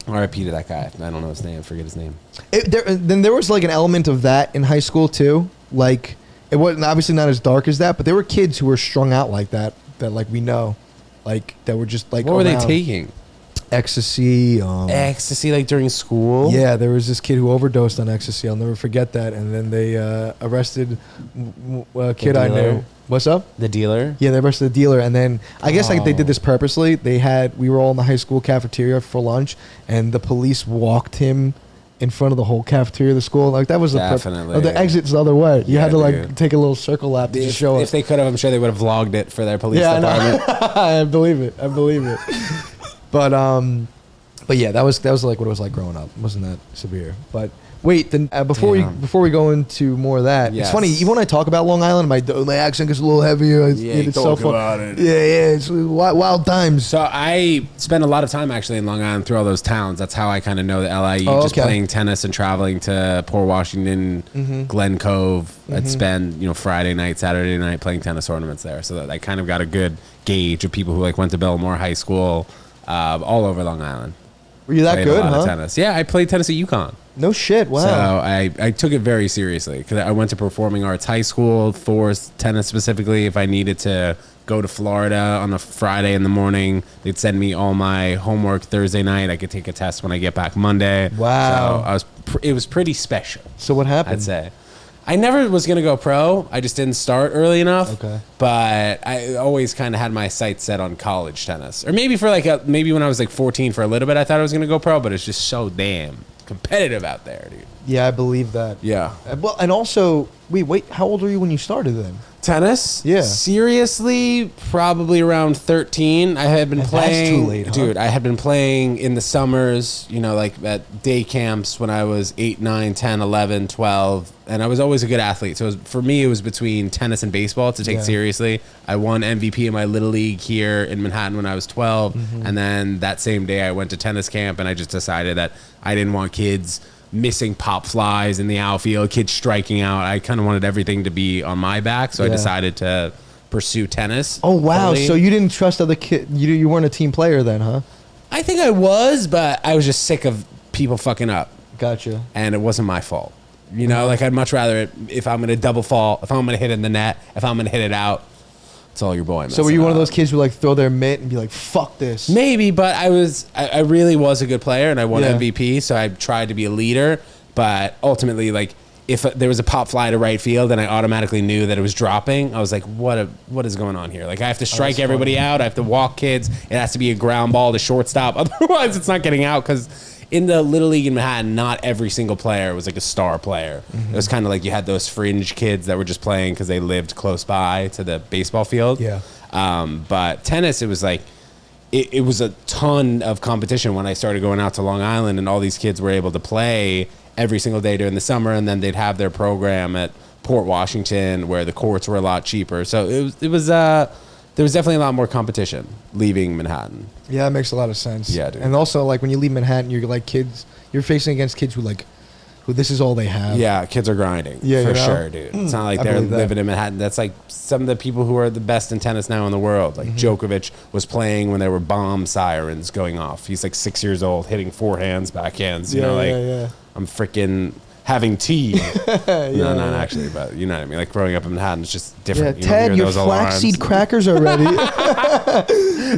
R.I.P. to that guy. I don't know his name. I forget his name. Then there was like an element of that in high school too. Like it wasn't obviously not as dark as that, but there were kids who were strung out like that like we know, like that were just like. What were they taking? Ecstasy. Ecstasy, like during school? Yeah, there was this kid who overdosed on ecstasy. I'll never forget that. And then they arrested a kid I knew. What's up? The dealer? Yeah, they arrested the dealer. And then I guess like they did this purposely. We were all in the high school cafeteria for lunch, and the police walked him in front of the whole cafeteria of the school. Like that was Definitely. the exit's the other way. You Yeah, had to like dude. take a little circle lap to just show If us. they could have, I'm sure they would have vlogged it for their police Yeah, department. I believe it. I believe it. But yeah, that was like what it was like growing up. It wasn't that severe. But wait, then before we go into more of that, Yes. it's funny. Even when I talk about Long Island, my accent gets a little heavier. It's so talk fun. about it. Yeah, it's wild times. So I spent a lot of time actually in Long Island through all those towns. That's how I kind of know the LIE. Oh, just okay. playing tennis and traveling to Port Washington, Glen Cove. I'd spend Friday night, Saturday night playing tennis tournaments there. So that I kind of got a good gauge of people who like went to Belmore High School, all over Long Island. Were you that Played good, a lot huh? of tennis. Yeah, I played tennis at UConn. No shit. Wow. So I took it very seriously because I went to performing arts high school for tennis specifically. If I needed to go to Florida on a Friday in the morning, they'd send me all my homework Thursday night. I could take a test when I get back Monday. Wow. So it was pretty special, So what happened? I'd say. I never was going to go pro. I just didn't start early enough. Okay. But I always kind of had my sights set on college tennis. Or maybe for maybe when I was like 14 for a little bit, I thought I was going to go pro, but it's just so damn competitive out there, dude. Yeah, I believe that. Yeah. Well, and also, wait, how old were you when you started then? Tennis? Yeah. Seriously, probably around 13. I had been And playing. that's too late, huh? Dude, I had been playing in the summers, like at day camps when I was 8, 9, 10, 11, 12. And I was always a good athlete. So for me, it was between tennis and baseball to take Yeah. seriously. I won MVP in my little league here in Manhattan when I was 12. And then that same day, I went to tennis camp and I just decided that I didn't want kids missing pop flies in the outfield, kids striking out. I kind of wanted everything to be on my back, so I Yeah. decided to pursue tennis. Oh wow! fully. So you didn't trust other kids? You weren't a team player then, huh? I think I was, but I was just sick of people fucking up, Gotcha. and it wasn't my fault. Like I'd much rather if I'm gonna double fault, if I'm gonna hit in the net, if I'm gonna hit it out, it's all your boy. So were you one of those kids who like throw their mitt and be like, "Fuck this"? Maybe, but I really was a good player and I won Yeah. MVP, so I tried to be a leader. But ultimately, like if there was a pop fly to right field and I automatically knew that it was dropping, I was like, what is going on here? Like I have to strike everybody out. I have to walk kids. It has to be a ground ball to shortstop. Otherwise, it's not getting out because in the Little League in Manhattan, not every single player was like a star player. It was kind of like you had those fringe kids that were just playing because they lived close by to the baseball field. Yeah. But tennis, it was like, it was a ton of competition when I started going out to Long Island, and all these kids were able to play every single day during the summer, and then they'd have their program at Port Washington where the courts were a lot cheaper. So there was definitely a lot more competition leaving Manhattan. Yeah, that makes a lot of sense. Yeah, dude. And also, like when you leave Manhattan, you're like you're facing against kids who this is all they have. Yeah, kids are grinding. Yeah, for sure, dude. It's not like I they're believe that. living in Manhattan. That's like some of the people who are the best in tennis now in the world. Like Djokovic was playing when there were bomb sirens going off. He's like 6 years old, hitting forehands, backhands. Yeah. I'm freaking having tea. No, not actually, but you know what I mean. Like growing up in Manhattan, it's just Yeah, different. You don't Ted, hear your those flaxseed alarms. crackers are ready.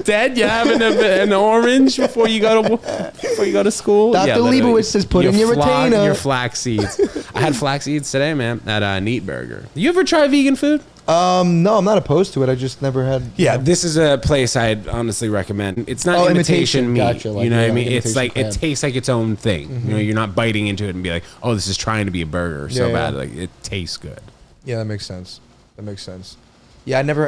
Ted, you having an orange before you go to school? Dr. literally. Leibowitz says put in your retainer. Your flax seeds. I had flax seeds today, man, at Neat Burger. You ever try vegan food? No, I'm not opposed to it. I just never had. Yeah, this is a place I'd honestly recommend. It's not Oh, imitation imitation. meat. Gotcha, like, you know what yeah, I mean? like It's like imitation it crab. tastes like its own thing. You're not biting into it and be like, oh, this is trying to be a burger so Yeah, yeah. bad. Like it tastes good. Yeah, that makes sense. Yeah, I never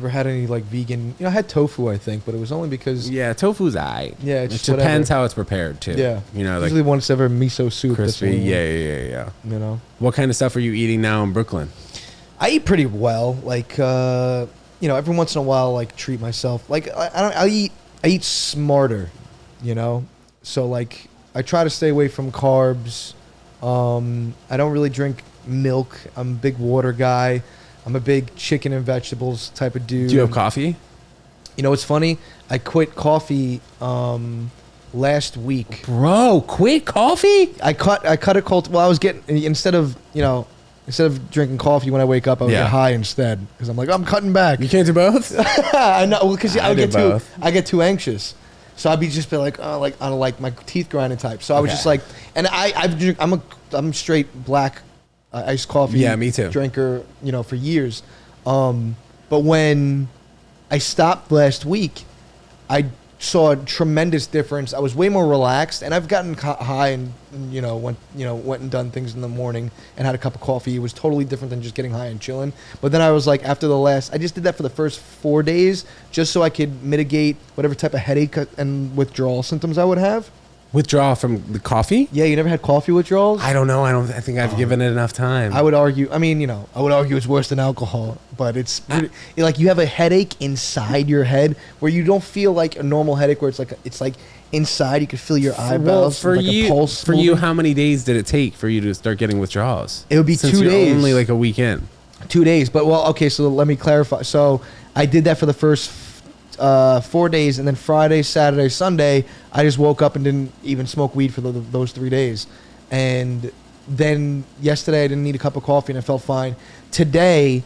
had any like vegan. I had tofu, I think, but it was only because Yeah, tofu's aight. Yeah, it it's depends whatever. how it's prepared too. yeah, like usually once ever miso soup. that's crispy. when- Yeah. What kind of stuff are you eating now in Brooklyn? I eat pretty well. Like every once in a while, like treat myself. Like I eat smarter. So like I try to stay away from carbs. I don't really drink milk. I'm a big water guy. I'm a big chicken and vegetables type of dude. Do you have coffee? It's funny. I quit coffee last week. Bro, quit coffee? I cut it cold. Well, I was getting instead of drinking coffee when I wake up, I would Yeah. get high instead because I'm like I'm cutting back. You can't do both? I know because I did both. I get too anxious. So I'd be just be like, oh, like on like my teeth grinding type. So I was Okay. just like, and I'm straight black iced coffee. Yeah, me too. Drinker, for years. But when I stopped last week, I saw a tremendous difference. I was way more relaxed, and I've gotten high and went and done things in the morning and had a cup of coffee. It was totally different than just getting high and chilling. But then I was like, after I just did that for the first 4 days just so I could mitigate whatever type of headache and withdrawal symptoms I would have. Withdraw from the coffee? Yeah, you never had coffee withdrawals? I don't know. I think I've given it enough time. I would argue. I mean, I would argue it's worse than alcohol, but it's like you have a headache inside your head where you don't feel like a normal headache where it's like inside. You can feel your eyeballs. For like you, a pulse for moving. you, how many days did it take for you to start getting withdrawals? It would be Since 2 you're days. only like a weekend. 2 days, but okay. So let me clarify. So I did that for the first 4 days, and then Friday, Saturday, Sunday, I just woke up and didn't even smoke weed for those 3 days. And then yesterday, I didn't need a cup of coffee, and I felt fine. Today,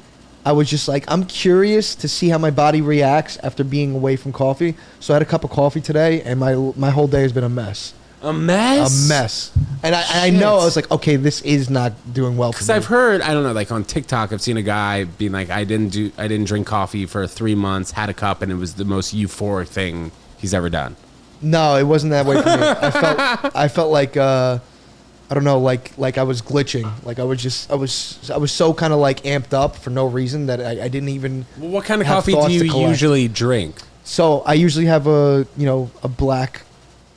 I was just like, I'm curious to see how my body reacts after being away from coffee. So I had a cup of coffee today, and my whole day has been a mess. A mess? A mess. And I know, I was like, okay, this is not doing well for me. Because I've heard, I don't know, like on TikTok, I've seen a guy being like, I didn't drink coffee for 3 months, had a cup, and it was the most euphoric thing he's ever done. No, it wasn't that way for me. I felt like I don't know, like I was glitching. Like I was so kind of like amped up for no reason that I didn't even. Well, what kind of have coffee do thoughts you to collect. usually drink? So I usually have a black,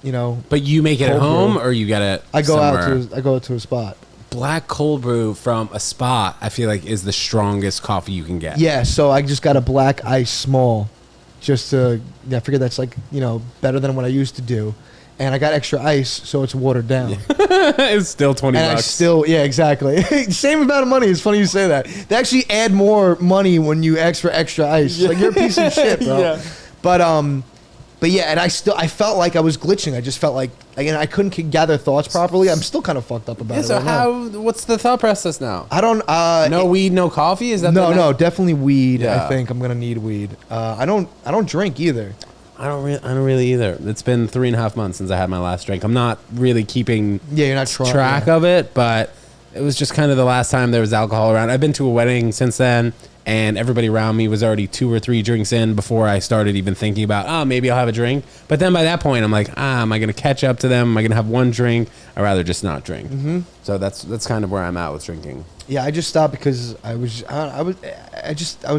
But you make it at cold home, brew. or you get it I go somewhere? I go out to a spot. Black cold brew from a spot, I feel like, is the strongest coffee you can get. Yeah, so I just got a black ice small, just to I figured that's like better than what I used to do, and I got extra ice, so it's watered down. It's still $20. And I still, yeah, exactly. Same amount of money. It's funny you say that. They actually add more money when you ask for extra ice. Like, you're a piece of shit, bro. Yeah. But yeah, and I felt like I was glitching. I just felt like I couldn't gather thoughts properly. I'm still kind of fucked up about Yeah, it. so right now. what's the thought process now? I don't. No weed, no coffee? Is that No, definitely weed. Yeah. I think I'm gonna need weed. I don't drink either. I don't really either. It's been 3.5 months since I had my last drink. I'm not really keeping Yeah, you're not trying. track of it, but it was just kind of the last time there was alcohol around. I've been to a wedding since then, and everybody around me was already 2 or 3 drinks in before I started even thinking about, maybe I'll have a drink. But then by that point, I'm like, am I going to catch up to them? Am I going to have one drink? I'd rather just not drink. Mm-hmm. So that's kind of where I'm at with drinking. Yeah, I just stopped because I was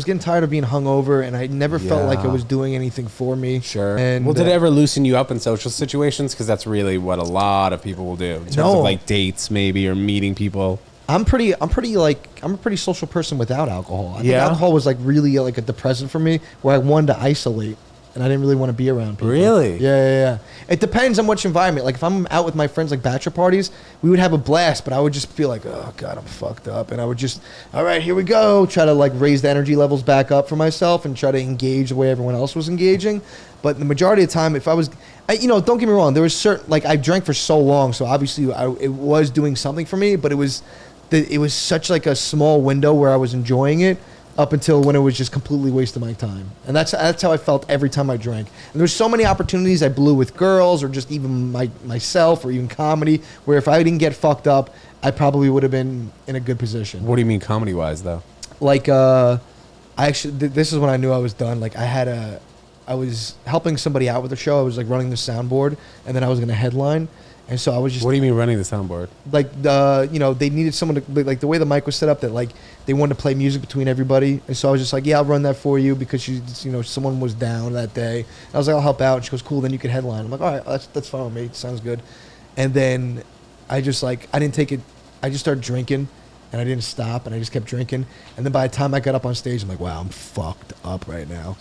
getting tired of being hungover, and I never felt like it was doing anything for me. Sure. And Well, did it ever loosen you up in social situations? Because that's really what a lot of people will do in terms of like dates, maybe, or meeting people. I'm a pretty social person without alcohol. I think Yeah? alcohol was like really like a depressant for me, where I wanted to isolate, and I didn't really want to be around people. Really? Yeah. It depends on which environment. Like if I'm out with my friends, like bachelor parties, we would have a blast, but I would just feel like, oh God, I'm fucked up, and I would just, all right, here we go, try to like raise the energy levels back up for myself and try to engage the way everyone else was engaging. But the majority of the time, if I was, don't get me wrong, there was certain, like I drank for so long, so obviously it was doing something for me, but it was such like a small window where I was enjoying it up until when it was just completely wasting my time. And that's how I felt every time I drank. And there's so many opportunities I blew with girls or just even myself or even comedy, where if I didn't get fucked up, I probably would have been in a good position. What do you mean comedy-wise, though? Like, this is when I knew I was done. Like I was helping somebody out with the show. I was like running the soundboard, and then I was going to headline. And so I was just... What do you mean running the soundboard? Like, they needed someone to... Like, the way the mic was set up, that, like, they wanted to play music between everybody. And so I was just like, yeah, I'll run that for you, because someone was down that day. And I was like, I'll help out. And she goes, cool, then you can headline. I'm like, all right, that's fine with me. Sounds good. And then I just, like, I didn't take it... I just started drinking, and I didn't stop, and I just kept drinking. And then by the time I got up on stage, I'm like, wow, I'm fucked up right now.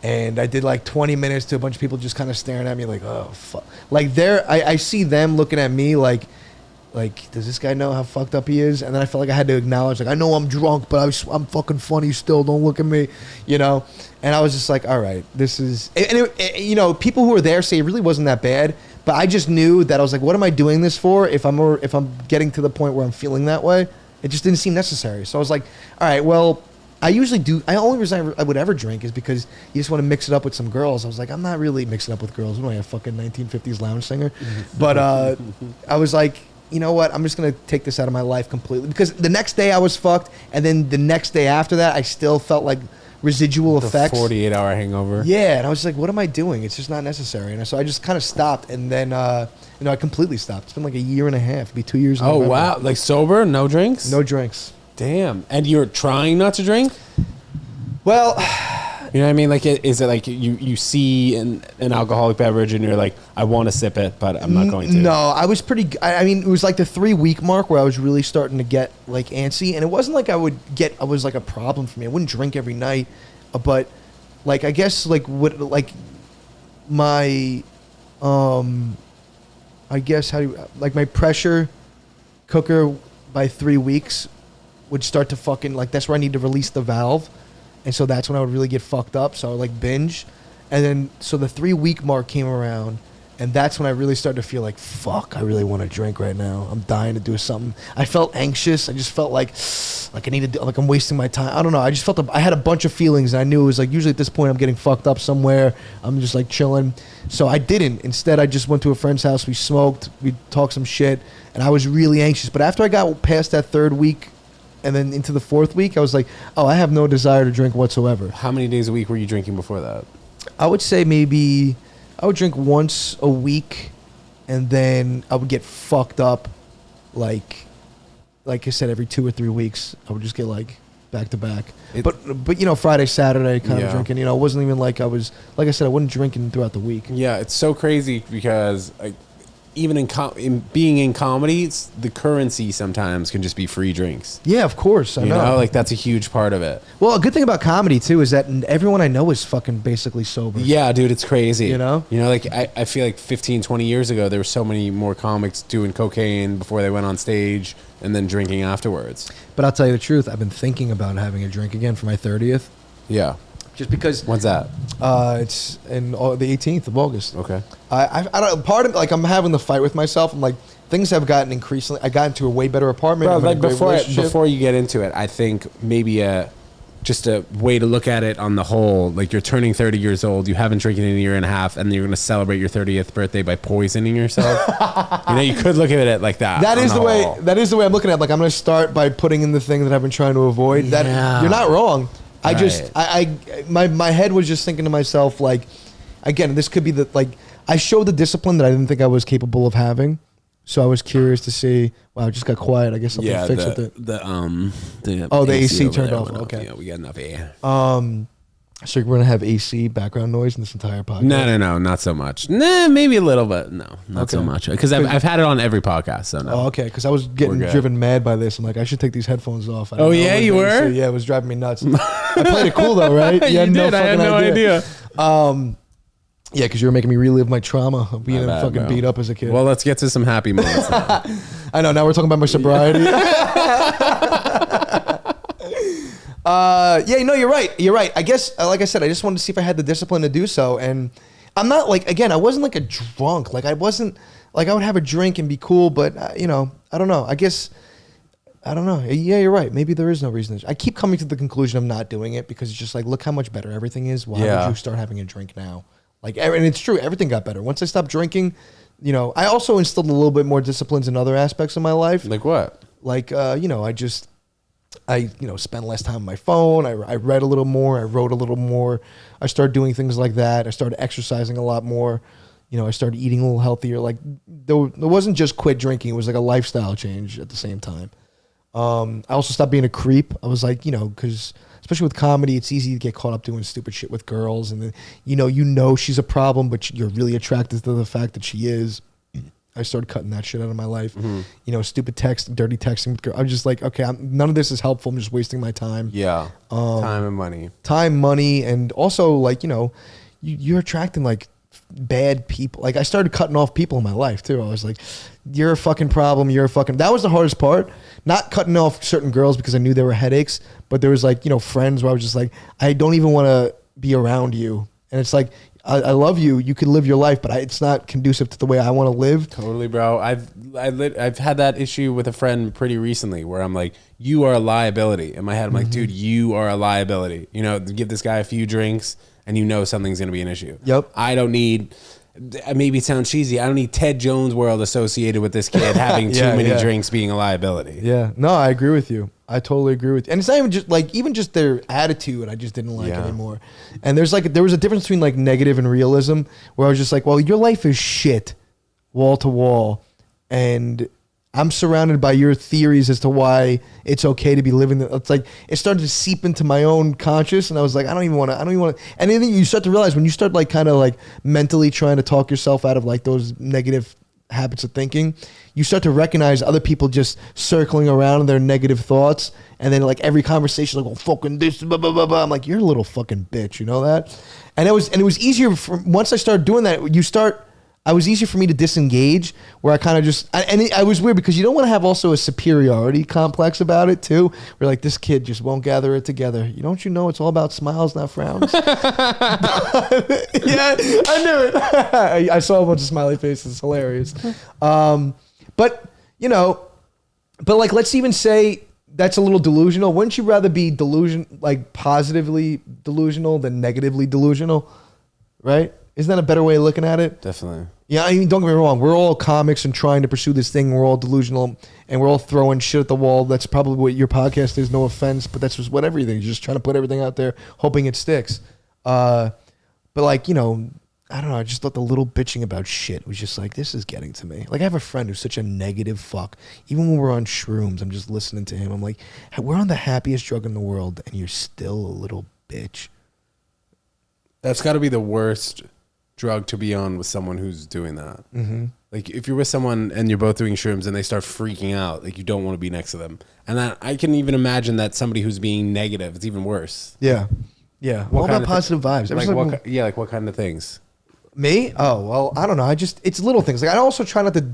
And I did like 20 minutes to a bunch of people just kind of staring at me like, oh, fuck. Like, I see them looking at me like, does this guy know how fucked up he is? And then I felt like I had to acknowledge, like, I know I'm drunk, but I'm fucking funny still. Don't look at me, And I was just like, all right, this is... And people who were there say it really wasn't that bad. But I just knew that I was like, what am I doing this for if I'm getting to the point where I'm feeling that way? It just didn't seem necessary. So I was like, all right, well... I only reason I would ever drink is because you just want to mix it up with some girls. I was like, I'm not really mixing up with girls. We don't have a fucking 1950s lounge singer. But I was like, you know what? I'm just going to take this out of my life completely. Because the next day I was fucked. And then the next day after that, I still felt like residual effects. 48-hour hangover. Yeah, and I was like, what am I doing? It's just not necessary. And so I just kind of stopped, and then I completely stopped. It's been like a year and a half. It'll be 2 years. Oh wow, like sober, no drinks? No drinks. Damn. And you're trying not to drink? Well, you know what I mean? Like, is it like you see an alcoholic beverage and you're like, I want to sip it, but I'm not going to? No, I was pretty. I mean, it was like the 3-week mark where I was really starting to get like antsy, and it wasn't like I was like a problem for me. I wouldn't drink every night, but like I guess like what like my I guess how do you, like my pressure cooker by 3 weeks would start to fucking like that's where I need to release the valve. And so that's when I would really get fucked up. So I would like binge. And then, so the 3-week mark came around. And that's when I really started to feel like, fuck, I really want to drink right now. I'm dying to do something. I felt anxious. I just felt like I needed, like I'm wasting my time. I don't know. I just felt, I had a bunch of feelings. And I knew it was like, usually at this point, I'm getting fucked up somewhere. I'm just like chilling. So I didn't. Instead, I just went to a friend's house. We smoked. We talked some shit. And I was really anxious. But after I got past that 3rd week, and then into the 4th week, I was like, oh, I have no desire to drink whatsoever. How many days a week were you drinking before that? I would say maybe I would drink once a week, and then I would get fucked up like I said, every 2 or 3 weeks. I would just get like back to back. But you know, Friday, Saturday kind of drinking. You know, it wasn't even like I was, like I said, I wasn't drinking throughout the week. Yeah, it's so crazy because even in being in comedy, the currency sometimes can just be free drinks. Yeah, of course. I know. Like that's a huge part of it. Well, a good thing about comedy too is that everyone I know is fucking basically sober. Yeah, dude, it's crazy. You know, like I feel like 15, 20 years ago, there were so many more comics doing cocaine before they went on stage and then drinking afterwards. But I'll tell you the truth, I've been thinking about having a drink again for my 30th. Yeah. Just because. When's that? It's in the 18th of August. Okay. I don't. Part of like I'm having the fight with myself. I'm like things have gotten increasingly. I got into a way better apartment. Bro, like before you get into it, I think maybe just a way to look at it on the whole. Like you're turning 30 years old. You haven't drinking in a year and a half, and you're going to celebrate your 30th birthday by poisoning yourself. You could look at it like that. That is the way. That is the way I'm looking at it. Like I'm going to start by putting in the thing that I've been trying to avoid. That you're not wrong. I just, my head was just thinking to myself, like, again, this could be I showed the discipline that I didn't think I was capable of having. So I was curious to see, wow, it just got quiet. I guess something fixed with it. The AC turned off. Okay. Yeah, we got enough air. So we're going to have AC background noise in this entire podcast? No, not so much. Nah, maybe a little bit. No, not so much. Because I've had it on every podcast, so no. Oh, okay, because I was getting driven mad by this. I'm like, I should take these headphones off. Oh, yeah, you were? Yeah, it was driving me nuts. I played it cool, though, right? You did. I had no idea. Yeah, because you were making me relive my trauma of being fucking beat up as a kid. Well, let's get to some happy moments now. I know, now we're talking about my sobriety. Yeah, no, you're right. You're right. I guess, like I said, I just wanted to see if I had the discipline to do so. And I'm not like, again, I wasn't like a drunk. Like I wasn't like I would have a drink and be cool, but I don't know. I guess, I don't know. Yeah, you're right. Maybe there is no reason. I keep coming to the conclusion of not doing it because it's just like, look how much better everything is. Why would you start having a drink now? Like, and it's true. Everything got better. Once I stopped drinking, I also instilled a little bit more disciplines in other aspects of my life. Like what? Like, I spent less time on my phone. I read a little more. I wrote a little more. I started doing things like that. I started exercising a lot more. I started eating a little healthier. Like there wasn't just quit drinking. It was like a lifestyle change at the same time. I also stopped being a creep. I was like, because especially with comedy, it's easy to get caught up doing stupid shit with girls. And then, she's a problem, but you're really attracted to the fact that she is. I started cutting that shit out of my life. Mm-hmm. Stupid text, dirty texting with girls. I'm just like, okay, none of this is helpful. I'm just wasting my time. Yeah. Time and money. Time, money, and also like, you're attracting like bad people. Like I started cutting off people in my life too. I was like, you're a fucking problem. That was the hardest part. Not cutting off certain girls because I knew they were headaches, but there was like, friends where I was just like, I don't even want to be around you. And it's like, I love you. You can live your life, but it's not conducive to the way I want to live. Totally, bro. I've had that issue with a friend pretty recently where I'm like, you are a liability. In my head, I'm like, dude, you are a liability. Give this guy a few drinks and something's going to be an issue. Yep. I don't need, maybe it sounds cheesy, I don't need TEDJONESWORLD associated with this kid having too many drinks being a liability. Yeah. No, I agree with you. I totally agree with you. And it's not even just like, even just their attitude, I just didn't like Yeah. anymore. And there was a difference between like negative and realism, where I was just like, well, your life is shit, wall to wall, and I'm surrounded by your theories as to why it's okay to be living. It's like it started to seep into my own conscious, and I was like, I don't even want to. And then you start to realize when you start like kind of like mentally trying to talk yourself out of like those negative habits of thinking, you start to recognize other people just circling around in their negative thoughts, and then like every conversation, like, well, fucking this, blah, blah, blah, blah. I'm like, you're a little fucking bitch, you know that? And it was easier once I started doing that. I was easier for me to disengage, where I kind of just, I was weird because you don't want to have also a superiority complex about it too. Where like, this kid just won't gather it together. Don't you know it's all about smiles, not frowns? Yeah, I knew it. I saw a bunch of smiley faces. It's hilarious. But like, let's even say that's a little delusional. Wouldn't you rather be positively delusional than negatively delusional? Right? Isn't that a better way of looking at it? Definitely. Yeah, I mean, don't get me wrong. We're all comics and trying to pursue this thing. We're all delusional and we're all throwing shit at the wall. That's probably what your podcast is. No offense, but that's just what everything. You're just trying to put everything out there, hoping it sticks. But like, I don't know. I just thought the little bitching about shit was just like, this is getting to me. Like, I have a friend who's such a negative fuck. Even when we're on shrooms, I'm just listening to him. I'm like, we're on the happiest drug in the world, and you're still a little bitch. That's got to be the worst drug to be on with someone who's doing that. Mm-hmm. Like, if you're with someone and you're both doing shrooms and they start freaking out, like, you don't want to be next to them. And that, I can even imagine that somebody who's being negative, it's even worse. Yeah. Yeah. All about positive vibes. Like what kind of things? Me? Oh, well, I don't know. It's little things. Like, I also try not to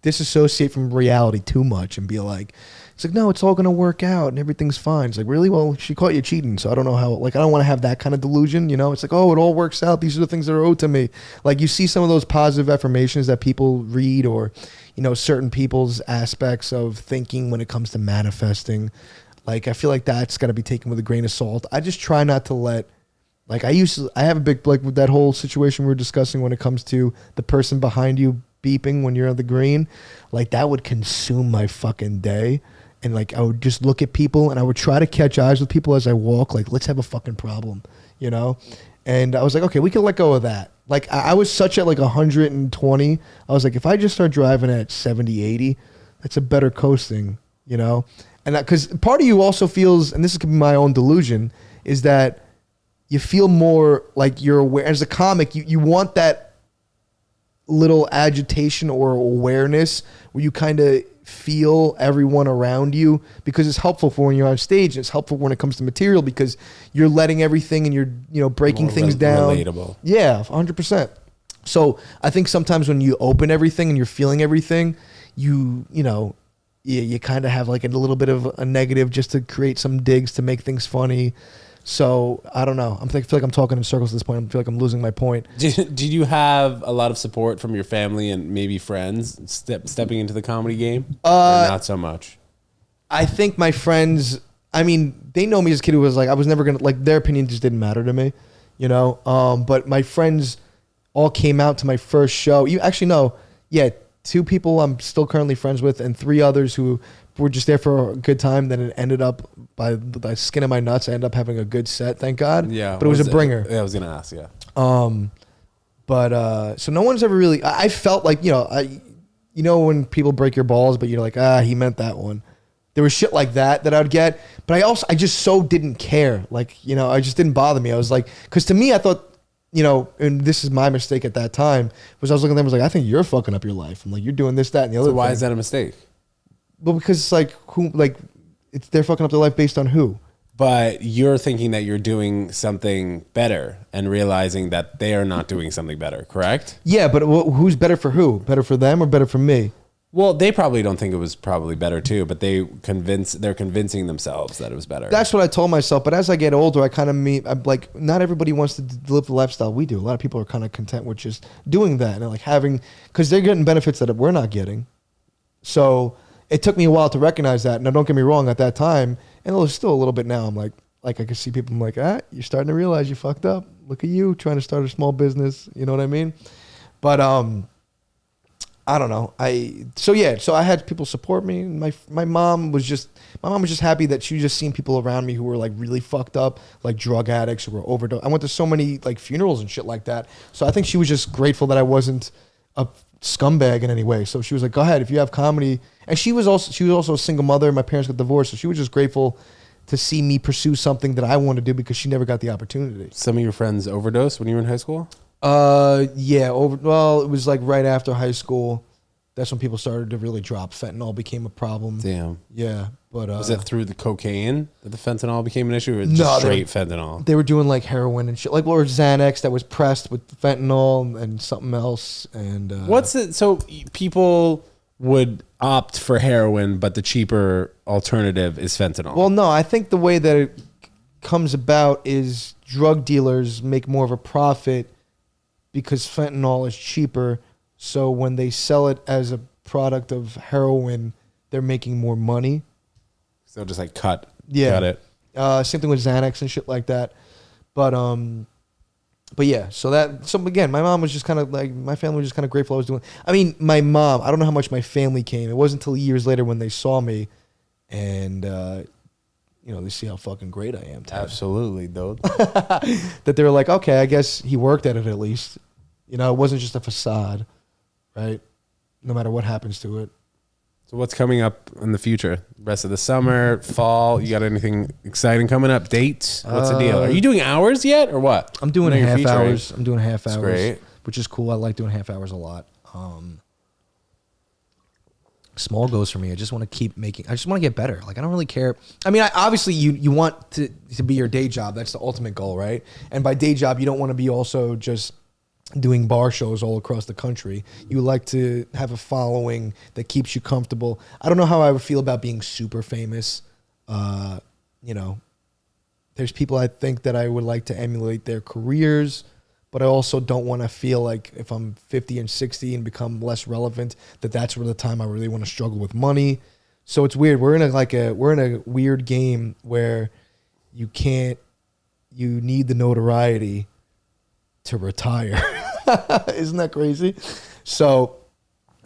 disassociate from reality too much and be like, it's like, no, it's all going to work out and everything's fine. It's like, really? Well, she caught you cheating, so I don't know how, like, I don't want to have that kind of delusion, It's like, oh, it all works out. These are the things that are owed to me. Like, you see some of those positive affirmations that people read, or, certain people's aspects of thinking when it comes to manifesting. Like, I feel like that's got to be taken with a grain of salt. I just try not to let, like, I have a big, like, with that whole situation we were discussing when it comes to the person behind you beeping when you're on the green, like, that would consume my fucking day. And like, I would just look at people and I would try to catch eyes with people as I walk. Like, let's have a fucking problem, And I was like, okay, we can let go of that. Like, I was such at like 120. I was like, if I just start driving at 70, 80, that's a better coasting, And because part of you also feels, and this could be my own delusion, is that you feel more like you're aware. As a comic, you want that little agitation or awareness where you kind of feel everyone around you, because it's helpful for when you're on stage, and it's helpful when it comes to material, because you're letting everything and you're breaking things down. Relatable. Yeah, 100%. So I think sometimes when you open everything and you're feeling everything, you kind of have like a little bit of a negative just to create some digs to make things funny. So I don't know. I feel like I'm talking in circles at this point. I feel like I'm losing my point. Did you have a lot of support from your family and maybe friends stepping into the comedy game? Or not so much? I think my friends, I mean, they know me as a kid who was like, I was never going to, like, their opinion just didn't matter to me, But my friends all came out to my first show. You actually know, yeah, 2 people I'm still currently friends with, and 3 others who were just there for a good time. Then it ended up, by the skin of my nuts, I ended up having a good set, thank God. Yeah. But it was a bringer. Yeah, I was going to ask, yeah. But so no one's ever really, I felt like, when people break your balls, but you're like, he meant that one. There was shit like that I would get. But I just so didn't care. Like, I just didn't bother me. I was like, because to me, I thought, and this is my mistake at that time, was I was looking at them, I was like, I think you're fucking up your life. I'm like, you're doing this, that, and the other thing. Why thing. Is that a mistake? Well, because it's like, they're fucking up their life based on who? But you're thinking that you're doing something better and realizing that they are not doing something better, correct? Yeah, but who's better for who? Better for them or better for me? Well, they probably don't think it was probably better too, but they're convincing themselves that it was better. That's what I told myself. But as I get older, I'm like, not everybody wants to live the lifestyle we do. A lot of people are kind of content with just doing that and like because they're getting benefits that we're not getting. So it took me a while to recognize that. Now, don't get me wrong, at that time, and there's still a little bit now, I'm like I can see people, I'm like, you're starting to realize you fucked up. Look at you trying to start a small business. You know what I mean? But I don't know. So I had people support me. My mom was just happy that she just seen people around me who were like really fucked up, like drug addicts who were overdosed. I went to so many like funerals and shit like that. So I think she was just grateful that I wasn't a scumbag in any way. So she was like, "Go ahead if you have comedy." And she was also a single mother. My parents got divorced, so she was just grateful to see me pursue something that I wanted to do because she never got the opportunity. Some of your friends overdosed when you were in high school? Yeah, well, it was like right after high school. That's when people started to really drop. Fentanyl became a problem. Damn. Yeah, but Was it through the cocaine that the fentanyl became an issue, or No, just straight fentanyl? they were doing like heroin and shit, like or Xanax that was pressed with fentanyl and something else. And What's it? So people would opt for heroin, but the cheaper alternative is fentanyl. Well, no, I think the way that it comes about is drug dealers make more of a profit because fentanyl is cheaper. So when they sell it as a product of heroin, they're making more money. So just like cut Yeah. it. Same thing with Xanax and shit like that. But yeah, so again, my mom was just kind of like, my family was just kind of grateful I was doing. I mean, my mom, I don't know how much my family came. It wasn't until years later when they saw me and, they see how fucking great I am. Ted. Absolutely, dude. That they were like, okay, I guess he worked at it at least. It wasn't just a facade, right? No matter what happens to it. So what's coming up in the future? Rest of the summer, fall? You got anything exciting coming up? Dates? What's the deal? Are you doing hours yet, or what? I'm doing I know you're half featuring. hours. I'm doing half hours, great. which is cool. I like doing half hours a lot. Small goals for me. I just want to keep making. I just want to get better. Like I don't really care. I mean, obviously you want to be your day job. That's the ultimate goal, right? And by day job, you don't want to be also just doing bar shows all across the country. You like to have a following that keeps you comfortable. I don't know how I would feel about being super famous. There's people I think that I would like to emulate their careers, but I also don't want to feel like if I'm 50 and 60 and become less relevant, that's where the time I really want to struggle with money. So it's weird. We're in a weird game where you need the notoriety to retire. Isn't that crazy? So,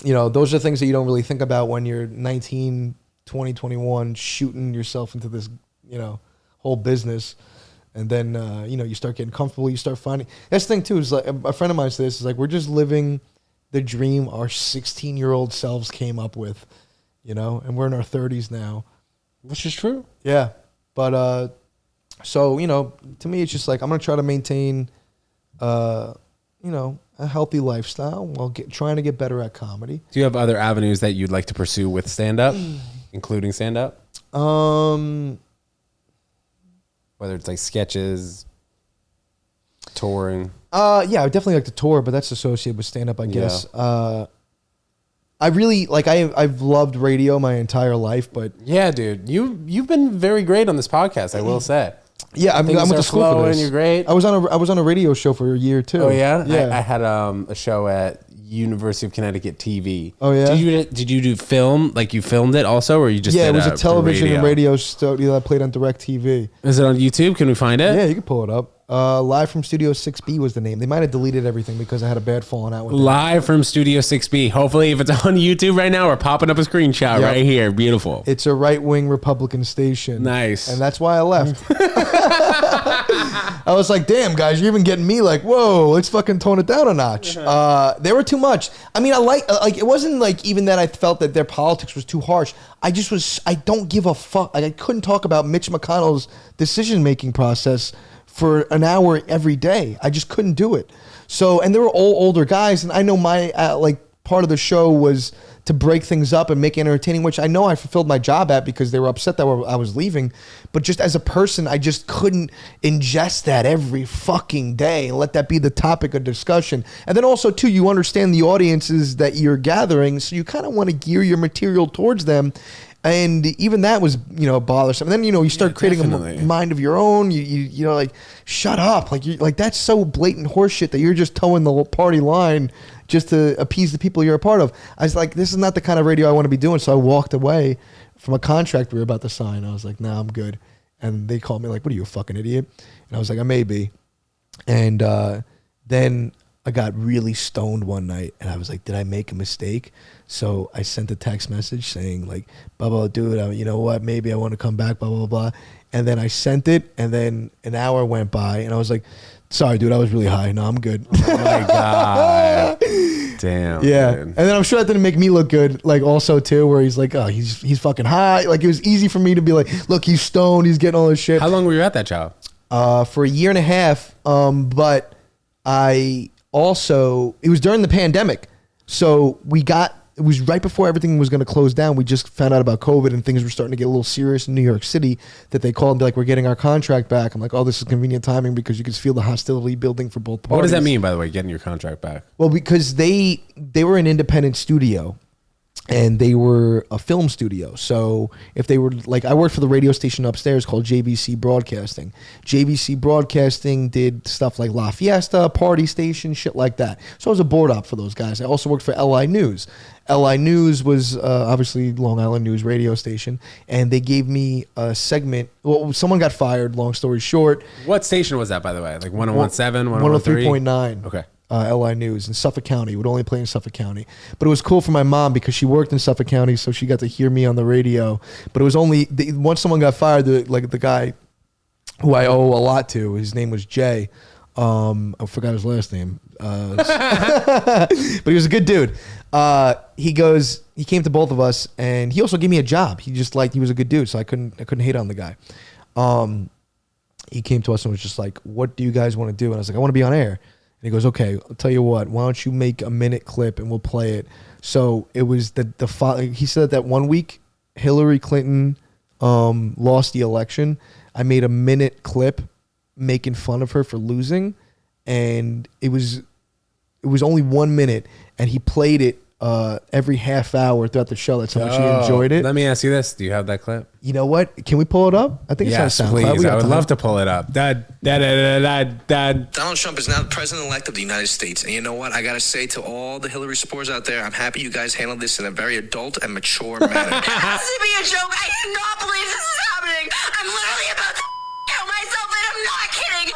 those are things that you don't really think about when you're 19, 20, 21, shooting yourself into this, whole business. And then, you start getting comfortable. You start finding, that's the thing too, is like a friend of mine said this, is like, we're just living the dream our 16-year-old selves came up with, and we're in our 30s now. Which is true. Yeah. But, so, to me, it's just like, I'm going to try to maintain, a healthy lifestyle while trying to get better at comedy. Do you have other avenues that you'd like to pursue with stand-up, including stand-up? Whether it's like sketches, touring. Yeah, I would definitely like to tour, but that's associated with stand-up, I guess. I really I've loved radio my entire life, but Yeah, dude. You've been very great on this podcast, I will say. yeah, I went to school for this. You're great. I was on a radio show for a year too. Oh yeah? Yeah. I had a show at University of Connecticut TV. Oh, yeah? Did you do film? Like you filmed it also, or you just Yeah, did it was a television radio? and radio studio that played on DirecTV. Is it on YouTube? Can we find it? Yeah, you can pull it up. Live from Studio 6B was the name. They might have deleted everything because I had a bad falling out with them. Live from Studio 6B. Hopefully, if it's on YouTube right now, we're popping up a screenshot Yep. right here. Beautiful. It's a right-wing Republican station. Nice. And that's why I left. I was like, damn, guys, you're even getting me like, whoa, let's fucking tone it down a notch. They were too much. I mean, it wasn't like even that I felt that their politics was too harsh. I don't give a fuck. Like, I couldn't talk about Mitch McConnell's decision-making process for an hour every day. I just couldn't do it. So, and they were all older guys, and I know my, part of the show was to break things up and make it entertaining, which I know I fulfilled my job at because they were upset that I was leaving. But just as a person, I just couldn't ingest that every fucking day and let that be the topic of discussion. And then also, too, you understand the audiences that you're gathering, so you kind of want to gear your material towards them. And even that was, bothersome. And then, you start creating definitely. a mind of your own. You like, shut up. Like, that's so blatant horseshit that you're just towing the party line just to appease the people you're a part of. I was like, this is not the kind of radio I want to be doing. So I walked away from a contract we were about to sign. I was like, nah, I'm good. And they called me like, what are you, a fucking idiot? And I was like, I may be. And then I got really stoned one night, and I was like, did I make a mistake? So I sent a text message saying like, blah, blah, dude, you know what? Maybe I want to come back, blah, blah, blah. And then I sent it, and then an hour went by, and I was like, sorry, dude, I was really high. No, I'm good. Oh my God. Damn. Yeah. Dude. And then I'm sure that didn't make me look good, like also too, where he's like, oh, he's fucking high. Like it was easy for me to be like, look, he's stoned, he's getting all this shit. How long were you at that job? For a year and a half. But I also, it was during the pandemic. So it was right before everything was going to close down. We just found out about COVID and things were starting to get a little serious in New York City, that they called and be like, we're getting our contract back. I'm like, oh, this is convenient timing, because you could feel the hostility building for both parties. What does that mean, by the way, getting your contract back? Well, because they were an independent studio, and they were a film studio. So if they were like, I worked for the radio station upstairs called JVC Broadcasting. JVC Broadcasting did stuff like La Fiesta, Party Station, shit like that. So I was a board op for those guys. I also worked for LI News. LI News was obviously Long Island News radio station, and they gave me a segment. Well, someone got fired, long story short. What station was that, by the way? Like 1017, 103.9. Okay. LI News in Suffolk County. It would only play in Suffolk County. But it was cool for my mom because she worked in Suffolk County, so she got to hear me on the radio. But it was only, once someone got fired, the guy who I owe a lot to, his name was Jay. I forgot his last name. But he was a good dude. He came to both of us, and he also gave me a job. He was a good dude, so I couldn't hate on the guy. He came to us and was just like, what do you guys want to do? And I was like, I want to be on air. And he goes, okay, I'll tell you what, why don't you make a minute clip and we'll play it. So it was he said that one week Hillary Clinton lost the election. I made a minute clip making fun of her for losing, and it was only 1 minute, and he played it every half hour throughout the show. That's how much he enjoyed it. Let me ask you this. Do you have that clip? You know what? Can we pull it up? I think yes, it's on SoundCloud. Please. I would love to pull it up. Donald Trump is now the president-elect of the United States. And you know what? I got to say to all the Hillary supporters out there, I'm happy you guys handled this in a very adult and mature manner. This is be a joke. I cannot believe this is happening. I'm literally about to kill myself, and I'm not kidding.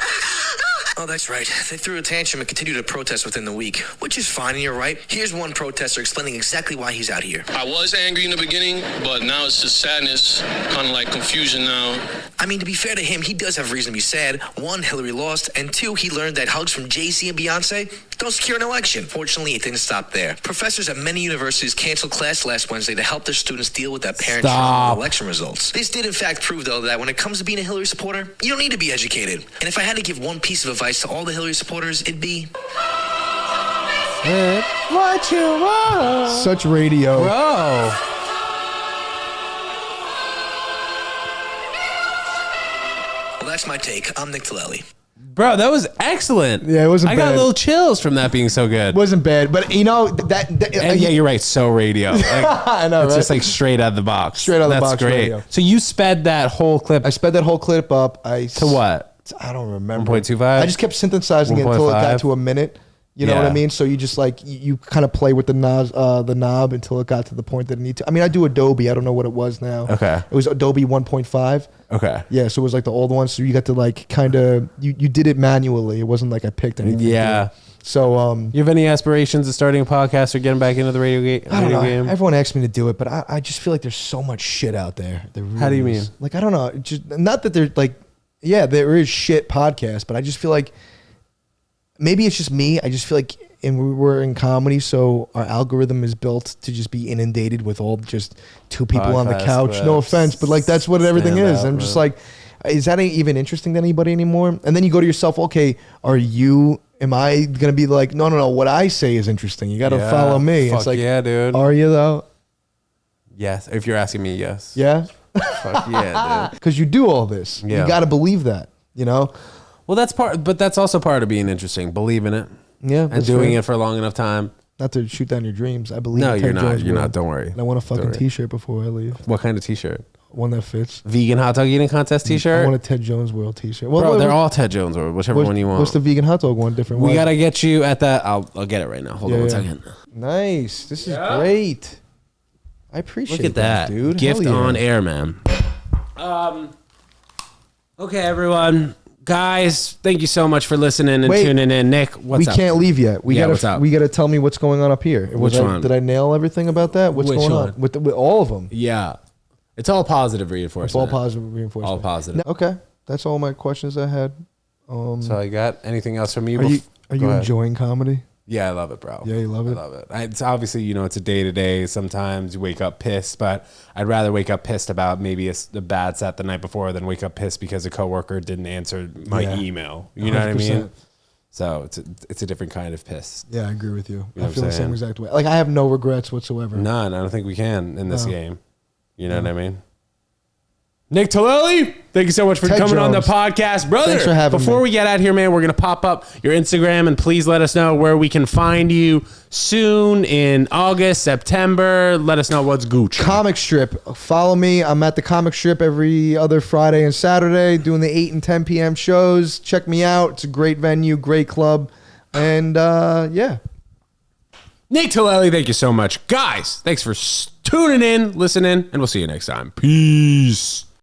Oh, that's right. They threw a tantrum and continued to protest within the week, which is fine, and you're right. Here's one protester explaining exactly why he's out here. I was angry in the beginning, but now it's just sadness, kind of like confusion now. I mean, to be fair to him, he does have reason to be sad. One, Hillary lost, and two, he learned that hugs from Jay-Z and Beyonce don't secure an election. Fortunately, it didn't stop there. Professors at many universities canceled class last Wednesday to help their students deal with that parent child election results. This did, in fact, prove, though, that when it comes to being a Hillary supporter, you don't need to be educated. And if I had to give one piece of advice to all the Hillary supporters, it'd be... What you want? Such radio. Bro. Well, that's my take. I'm Nick Tilleli. Bro, that was excellent. Yeah, it wasn't I got bad. little chills from that being so good. Wasn't bad, but you know that And yeah, you're right. So radio. Like, I know, it's right? just like straight out of the box. Straight out of the That's box great. radio. So you sped that whole clip I sped that whole clip up. to what? I don't remember. 1.25? I just kept synthesizing it until it 1.5? got to a minute. You know what I Yeah. mean? So you just like you kind of play with the knob until it got to the point that it needed to. I mean, I do Adobe. I don't know what it was now. Okay. It was Adobe 1.5. Okay. Yeah, so it was like the old one. So you got to like kind of you did it manually. It wasn't like I picked anything. to Yeah. do. So You have any aspirations of starting a podcast or getting back into the radio I don't know. game? Everyone asks me to do it, but I just feel like there's so much shit out there. There really How do you is. mean? Like I don't know. Just not that there's like, yeah, there is shit podcasts, but I just feel like maybe it's just me. I just feel like, and we're in comedy, so our algorithm is built to just be inundated with all just two people on the Podcast couch. No clips, offense, but like that's what everything stand is. out, I'm just man. like, is that even interesting to anybody anymore? And then you go to yourself, okay, am I gonna be like, no, what I say is interesting. You got to Yeah. follow me. Fuck It's like, yeah, dude. are you though? Yes. If you're asking me, yes. Yeah, Fuck yeah, dude. because you do all this. Yeah. You got to believe that. You know. Well, that's also part of being interesting. Believe in it. Yeah, And doing it for a long enough time. Not to shoot down your dreams. I believe. No, in you're Ted not. Jones You're World. not. Don't worry. And I want a fucking Don't worry. T-shirt before I leave. What kind of t-shirt? One that fits. Vegan hot dog eating contest I t-shirt? want a Ted Jones World T-shirt. Well, Bro, they're all Ted Jones or whichever one you want. What's the vegan hot dog one? Different. We one? gotta get you at that. I'll get it right now. Hold on one Yeah. second. Nice. This is great. I appreciate Look at that, dude. Gift Hell yeah. on air, man. Okay, everyone. Guys, thank you so much for listening and Wait. tuning in. Nick, what's We up? can't leave yet. Yeah, what's up? We gotta tell me what's going on up here. Which one? Did I nail everything about that? What's Which going one? on with all of them? Yeah. It's all positive reinforcement. It's all positive reinforcement. All positive. Okay, that's all my questions I had. So I got anything else from you? Are you Go ahead. enjoying comedy? Yeah, I love it, bro. Yeah, you love it? I love it. It's obviously, it's a day-to-day. Sometimes you wake up pissed, but I'd rather wake up pissed about maybe a bad set the night before than wake up pissed because a coworker didn't answer my email. You know what I mean? 100%. So it's a different kind of piss. Yeah, I agree with you. You know I feel what I'm the same saying? exact way. Like I have no regrets whatsoever. None. I don't think we can in this game. You know what I mean? Nick Tilleli, thank you so much for Ted coming on the Jones. podcast, brother. Thanks for having Before me. we get out here, man, we're going to pop up your Instagram and please let us know where we can find you soon in August, September. Let us know what's Gucci. Comic strip. Follow me. I'm at the comic strip every other Friday and Saturday doing the 8 and 10 p.m. shows. Check me out. It's a great venue, great club. And yeah. Nick Tilleli, thank you so much. Guys, thanks for tuning in, listening, and we'll see you next time. Peace.